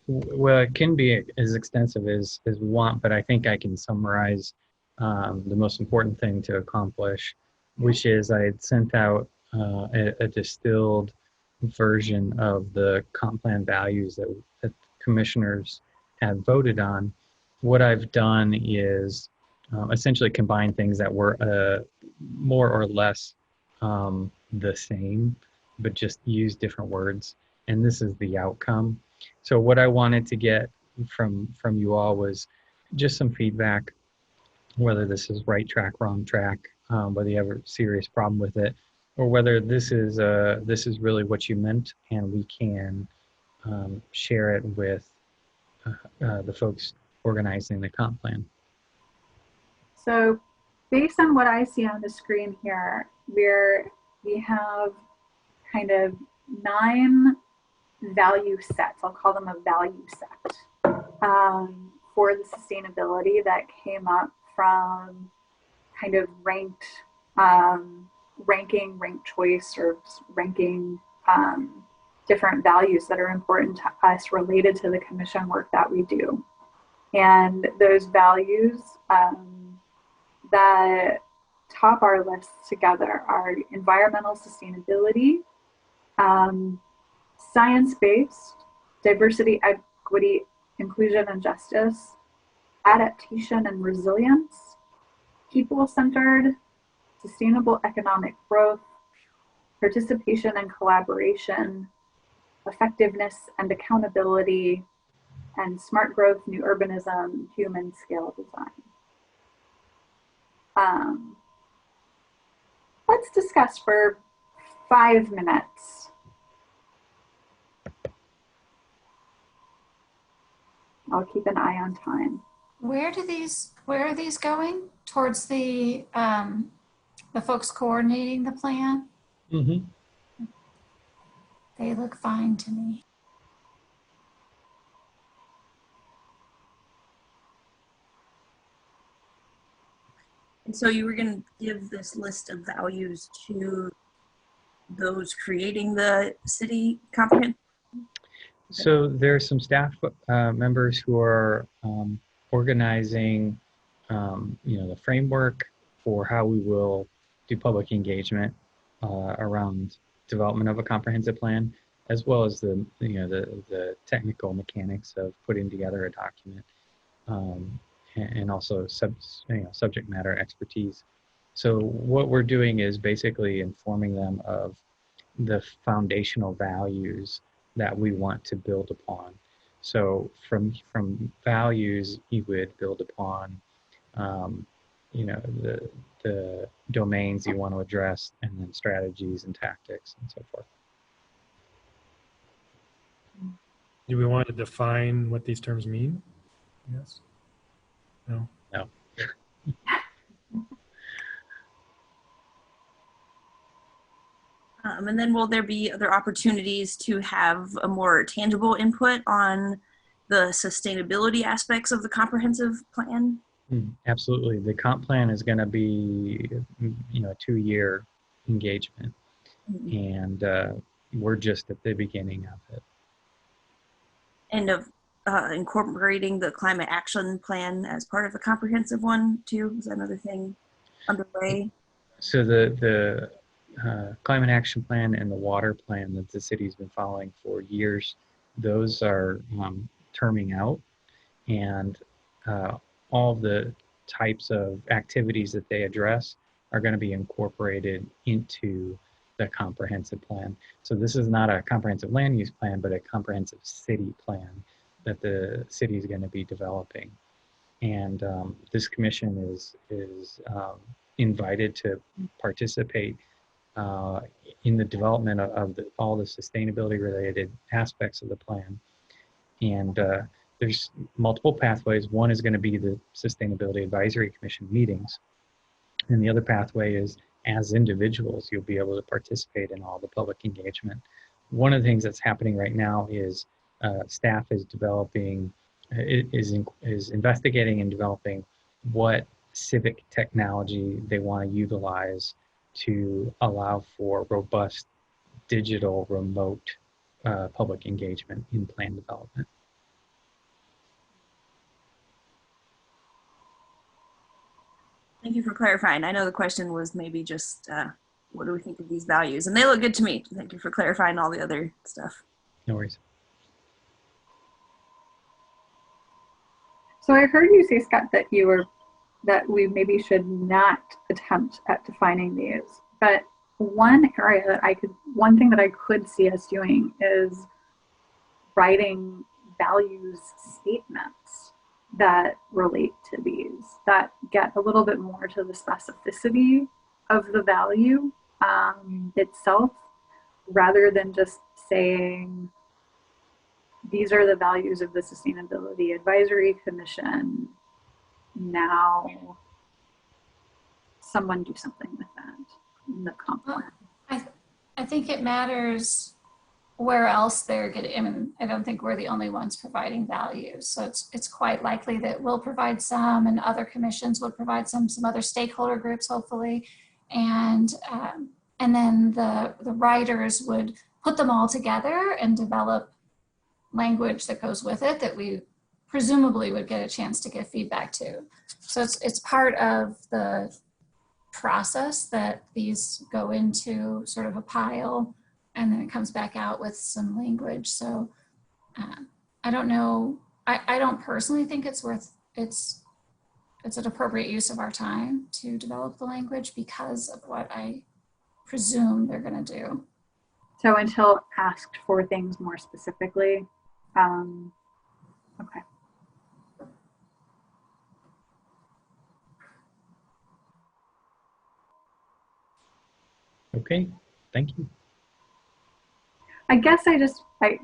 Well, it can be as extensive as we want, but I think I can summarize the most important thing to accomplish, which is I had sent out a distilled version of the comp plan values that commissioners had voted on, what I've done is essentially combine things that were more or less the same, but just use different words. And this is the outcome. So what I wanted to get from you all was just some feedback, whether this is right track, wrong track, whether you have a serious problem with it, or whether this is really what you meant, and we can share it with the folks organizing the comp plan. So based on what I see on the screen here, we have kind of 9 value sets. I'll call them a value set for the sustainability that came up from kind of ranked ranking, ranked choice, or ranking different values that are important to us related to the commission work that we do. And those values that top our lists together are environmental sustainability, science-based, diversity, equity, inclusion, and justice, adaptation and resilience, people-centered, sustainable economic growth, participation and collaboration, effectiveness and accountability, and smart growth, new urbanism, human scale design. Let's discuss for 5 minutes. I'll keep an eye on time. Where are these going? Towards the folks coordinating the plan? Mm-hmm. They look fine to me. And so you were going to give this list of values to those creating the city comprehensive? So there are some staff members who are organizing, the framework for how we will do public engagement around development of a comprehensive plan, as well as the technical mechanics of putting together a document, and also subject matter expertise. So what we're doing is basically informing them of the foundational values that we want to build upon. So from values, you would build upon, the domains you want to address, and then strategies and tactics and so forth. Do we want to define what these terms mean? Yes. No. No. And then will there be other opportunities to have a more tangible input on the sustainability aspects of the comprehensive plan? Absolutely. The comp plan is going to be, a 2-year engagement, and we're just at the beginning of it. And of incorporating the climate action plan as part of the comprehensive one too? Is that another thing underway? So the climate action plan and the water plan that the city's been following for years, those are terming out, and all the types of activities that they address are going to be incorporated into the comprehensive plan. So this is not a comprehensive land use plan, but a comprehensive city plan that the city is going to be developing. And this commission is invited to participate in the development of all the sustainability related aspects of the plan. And there's multiple pathways. One is going to be the Sustainability Advisory Commission meetings. And the other pathway is, as individuals, you'll be able to participate in all the public engagement. One of the things that's happening right now is staff is developing, is investigating and developing what civic technology they want to utilize to allow for robust digital remote public engagement in plan development. Thank you for clarifying. I know the question was maybe just what do we think of these values? And they look good to me. Thank you for clarifying all the other stuff. No worries. So I heard you say, Scott, that that we maybe should not attempt at defining these. But one thing that I could see us doing is writing values statements that relate to these, that get a little bit more to the specificity of the value itself, rather than just saying, these are the values of the Sustainability Advisory Commission. Now, someone do something with that in the comp plan. I think it matters where else they're getting. I mean, I don't think we're the only ones providing values. So it's quite likely that we'll provide some, and other commissions will provide some other stakeholder groups, hopefully. And then the writers would put them all together and develop language that goes with it that we presumably would get a chance to give feedback to. So it's part of the process that these go into sort of a pile, and then it comes back out with some language. So I don't know. I don't personally think it's an appropriate use of our time to develop the language because of what I presume they're going to do. So until asked for things more specifically. Okay. Okay, thank you. I guess I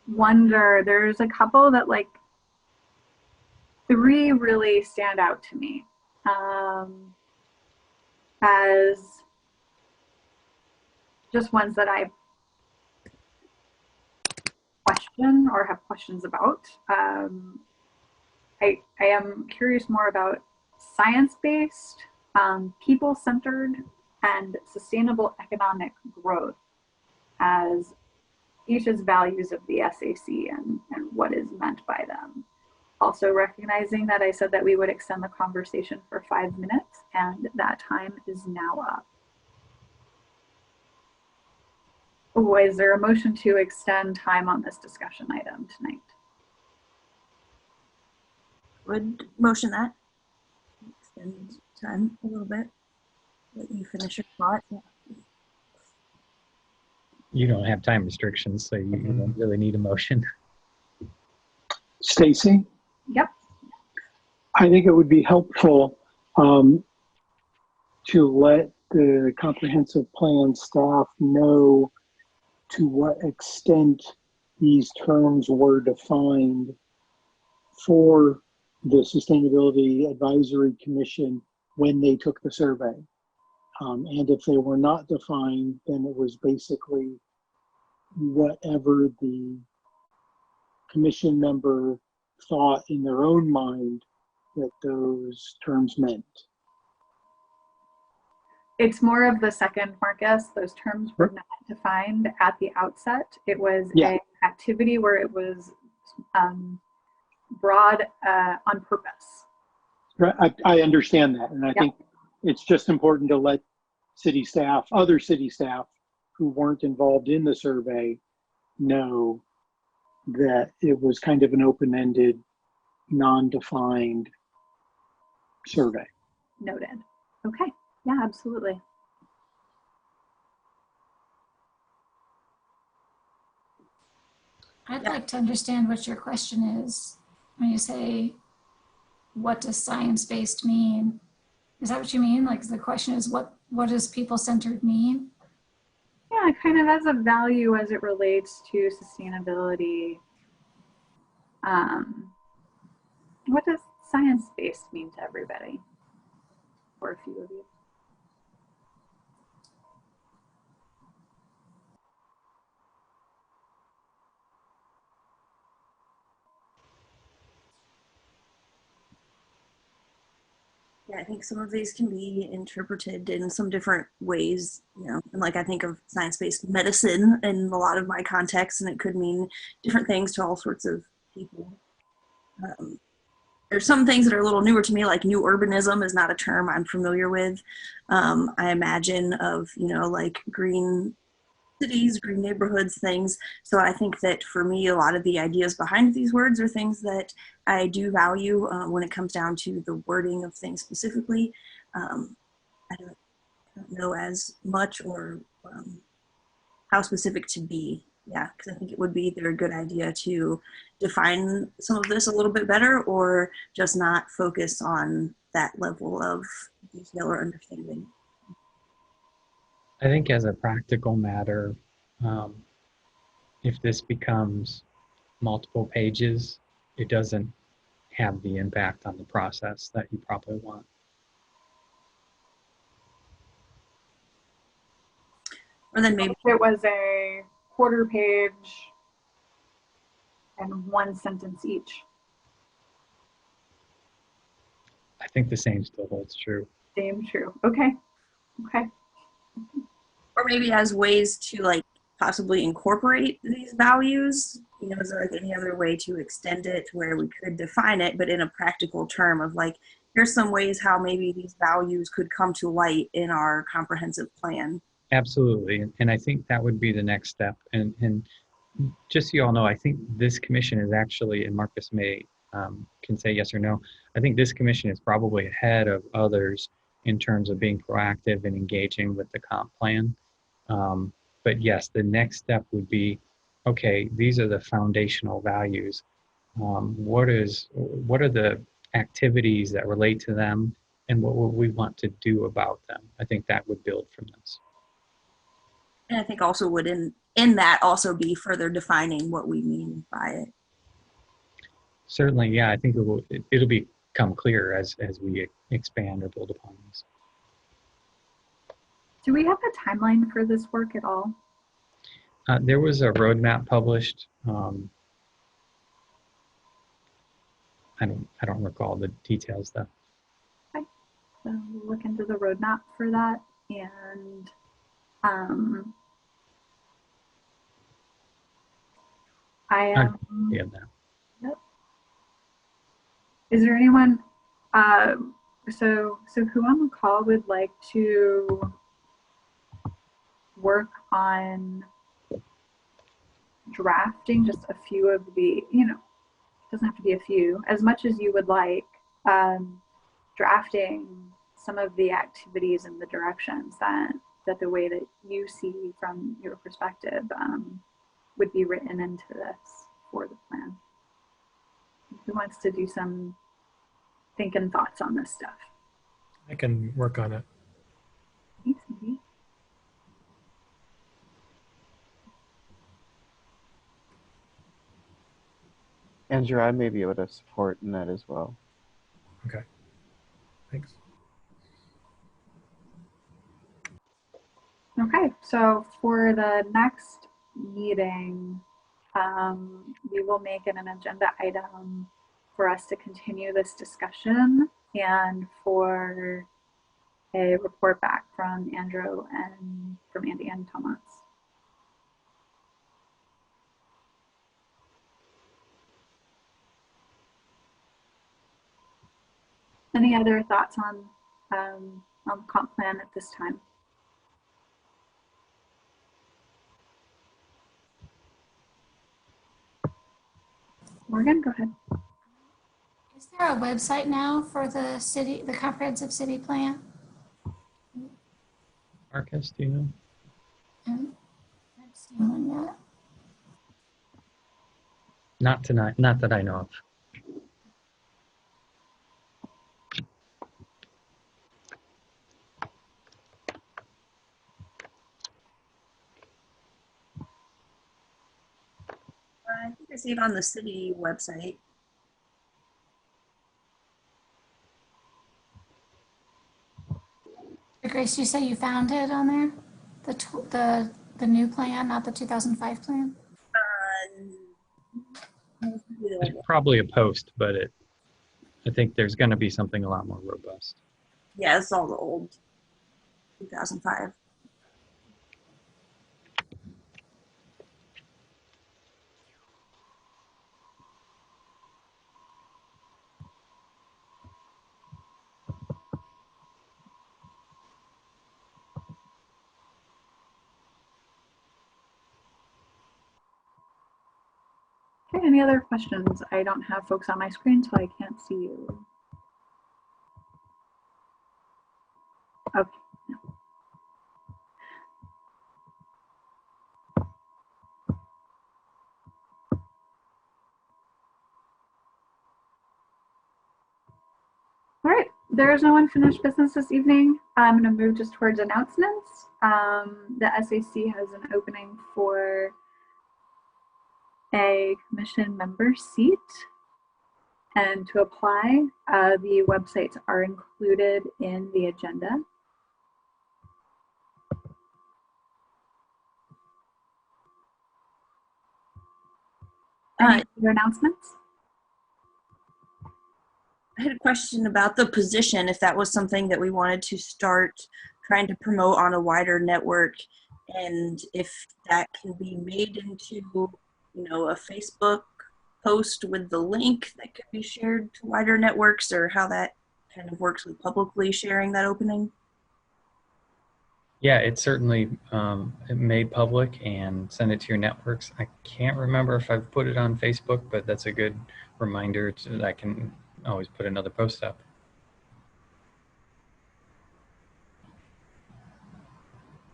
wonder, there's a couple that, like, 3 really stand out to me as just ones that I question or have questions about. I am curious more about science-based, people-centered, and sustainable economic growth as each as values of the SAC and what is meant by them. Also recognizing that I said that we would extend the conversation for 5 minutes, and that time is now up. Oh, is there a motion to extend time on this discussion item tonight? Would motion that. Extend time a little bit. Let you finish your thought. Yeah. You don't have time restrictions, so you don't really need a motion. Stacy? Yep. I think it would be helpful to let the comprehensive plan staff know to what extent these terms were defined for the Sustainability Advisory Commission when they took the survey. And if they were not defined, then it was basically whatever the commission member thought in their own mind that those terms meant. It's more of the second, Marcus. Those terms were not defined at the outset. It was an activity where it was broad on purpose. I understand that, and I think it's just important to let city staff, other city staff who weren't involved in the survey, know that it was kind of an open-ended, non-defined survey. Noted. Okay. Yeah, absolutely. I'd like to understand what your question is when you say, what does science-based mean? Is that what you mean? Like, the question is, what does people-centered mean? Yeah, kind of as a value as it relates to sustainability. What does science-based mean to everybody? Or a few of you? Yeah, I think some of these can be interpreted in some different ways, you know, and like I think of science-based medicine in a lot of my contexts, and it could mean different things to all sorts of people. There's some things that are a little newer to me, like new urbanism is not a term I'm familiar with. I imagine of, you know, like green cities, green neighborhoods, things. So I think that for me, a lot of the ideas behind these words are things that I do value when it comes down to the wording of things specifically. I don't know as much or how specific to be. Yeah, because I think it would be either a good idea to define some of this a little bit better or just not focus on that level of detail or understanding. I think as a practical matter, if this becomes multiple pages, it doesn't have the impact on the process that you probably want. Or then maybe If it was a quarter page and one sentence each. I think the same still holds true. Same true. Okay. Okay. or maybe as ways to like possibly incorporate these values. You know, is there like any other way to extend it where we could define it, but in a practical term of like, here's some ways how maybe these values could come to light in our comprehensive plan. Absolutely. And I think that would be the next step. And just so you all know, I think this commission is actually, and Marcus may can say yes or no, I think this commission is probably ahead of others in terms of being proactive and engaging with the comp plan. But yes, the next step would be, okay, these are the foundational values. What are the activities that relate to them, and what would we want to do about them? I think that would build from this. And I think also would in that also be further defining what we mean by it. Certainly, yeah, I think it'll become clearer as we expand or build upon these. Do we have a timeline for this work at all? There was a roadmap published. I don't recall the details though. Okay, so we'll look into the roadmap for that, and Yeah, that. Yep. Is there anyone? So who on the call would like to work on drafting just a few of the, you know, it doesn't have to be a few, as much as you would like, drafting some of the activities and the directions that the way that you see from your perspective would be written into this for the plan. Who wants to do some thinking thoughts on this stuff? I can work on it. Thanks, Cindy. Andrew, I may be able to support in that as well. Okay. Thanks. Okay, so for the next meeting, we will make it an agenda item for us to continue this discussion and for a report back from Andrew and from Andy and Thomas. Any other thoughts on the comp plan at this time? Morgan, go ahead. Is there a website now for the city, the comprehensive city plan? Marcus, do you know? I've seen one yet. Not tonight, not that I know of. I think I see it on the city website. Grace, you say you found it on there? The new plan, not the 2005 plan? It's probably a post, but I think there's going to be something a lot more robust. Yeah, it's all the old 2005. Okay, any other questions? I don't have folks on my screen, so I can't see you. Okay. All right, there is no unfinished business this evening. I'm going to move just towards announcements. The SAC has an opening for a commission member seat. And to apply, the websites are included in the agenda. Any other announcements? I had a question about the position, if that was something that we wanted to start trying to promote on a wider network, and if that can be made into, you know, a Facebook post with the link that could be shared to wider networks, or how that kind of works with publicly sharing that opening. Yeah, it's certainly made public and send it to your networks. I can't remember if I've put it on Facebook, but that's a good reminder that I can always put another post up.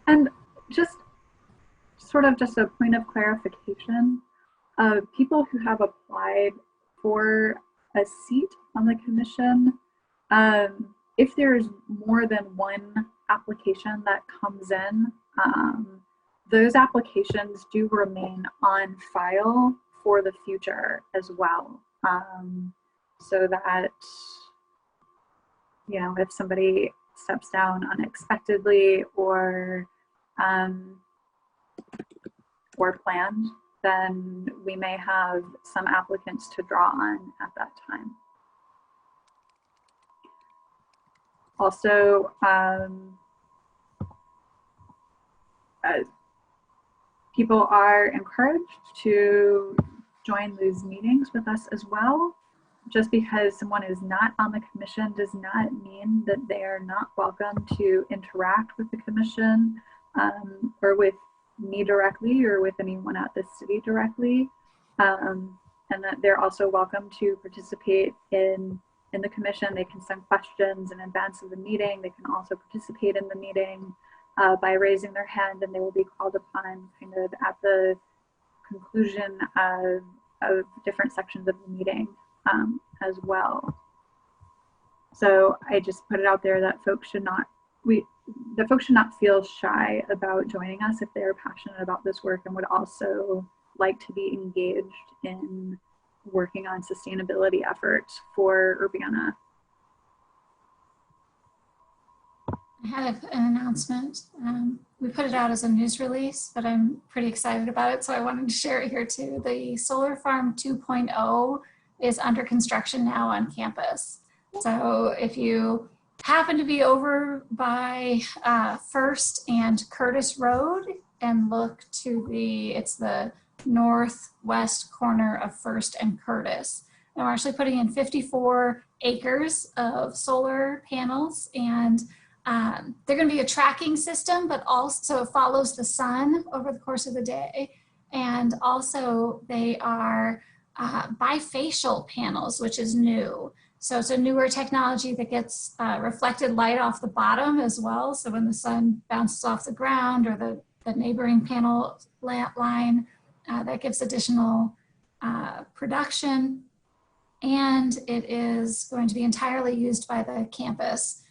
And just sort of just a point of clarification, people who have applied for a seat on the commission, if there's more than one application that comes in, those applications do remain on file for the future as well. So that, you know, if somebody steps down unexpectedly or planned, then we may have some applicants to draw on at that time. Also, people are encouraged to join these meetings with us as well. Just because someone is not on the commission does not mean that they are not welcome to interact with the commission or with me directly or with anyone at the city directly. And that they're also welcome to participate in the commission. They can send questions in advance of the meeting. They can also participate in the meeting by raising their hand, and they will be called upon kind of at the conclusion of different sections of the meeting as well. So I just put it out there that folks should not feel shy about joining us if they're passionate about this work and would also like to be engaged in working on sustainability efforts for Urbana. I had an announcement. We put it out as a news release, but I'm pretty excited about it, so I wanted to share it here too. The Solar Farm 2.0 is under construction now on campus. So if you happen to be over by First and Curtis Road and look to it's the northwest corner of First and Curtis. And we're actually putting in 54 acres of solar panels, and they're going to be a tracking system, but also follows the sun over the course of the day. And also they are bifacial panels, which is new. So it's a newer technology that gets reflected light off the bottom as well. So when the sun bounces off the ground or the neighboring panel line, that gives additional production. And it is going to be entirely used by the campus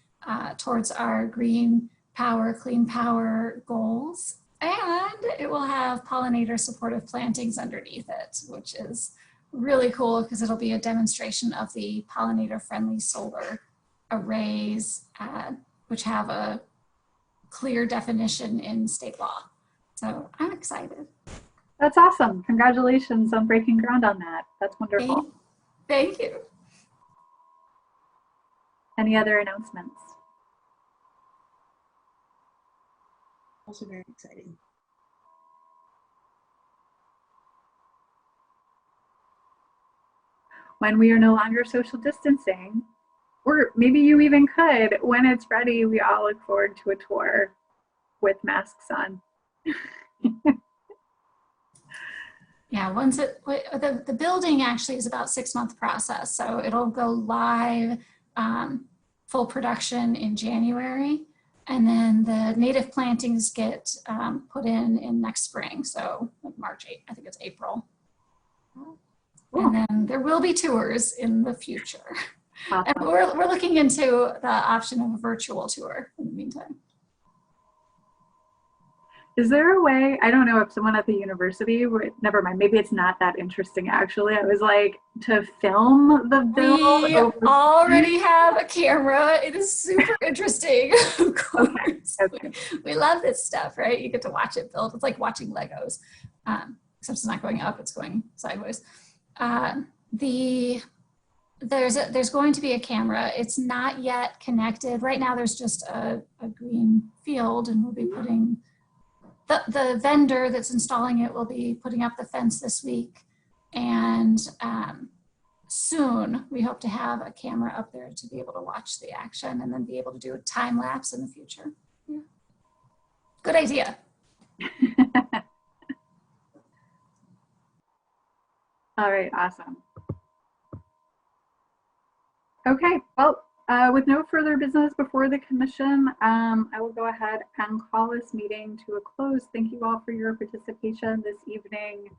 towards our green power, clean power goals. And it will have pollinator supportive plantings underneath it, which is really cool because it'll be a demonstration of the pollinator friendly solar arrays, which have a clear definition in state law. So I'm excited. That's awesome. Congratulations on breaking ground on that. That's wonderful. Thank you. Any other announcements? Also very exciting. When we are no longer social distancing, or maybe you even could, when it's ready, we all look forward to a tour with masks on. Yeah, once the building actually is about 6-month process. So it'll go live full production in January. And then the native plantings get put in next spring. So like March 8th, I think it's April. And then there will be tours in the future. Awesome. And we're looking into the option of a virtual tour in the meantime. Is there a way, I don't know if someone at the university would, never mind, maybe it's not that interesting actually. I was like, to film the build. We already have a camera. It is super interesting, of course. Okay. We love this stuff, right? You get to watch it build. It's like watching Legos, except it's not going up, it's going sideways. There's going to be a camera. It's not yet connected. Right now there's just a green field, and we'll be putting, the vendor that's installing it will be putting up the fence this week. And soon we hope to have a camera up there to be able to watch the action and then be able to do a time lapse in the future. Yeah. Good idea. All right, awesome. Okay, well, with no further business before the commission, I will go ahead and call this meeting to a close. Thank you all for your participation this evening.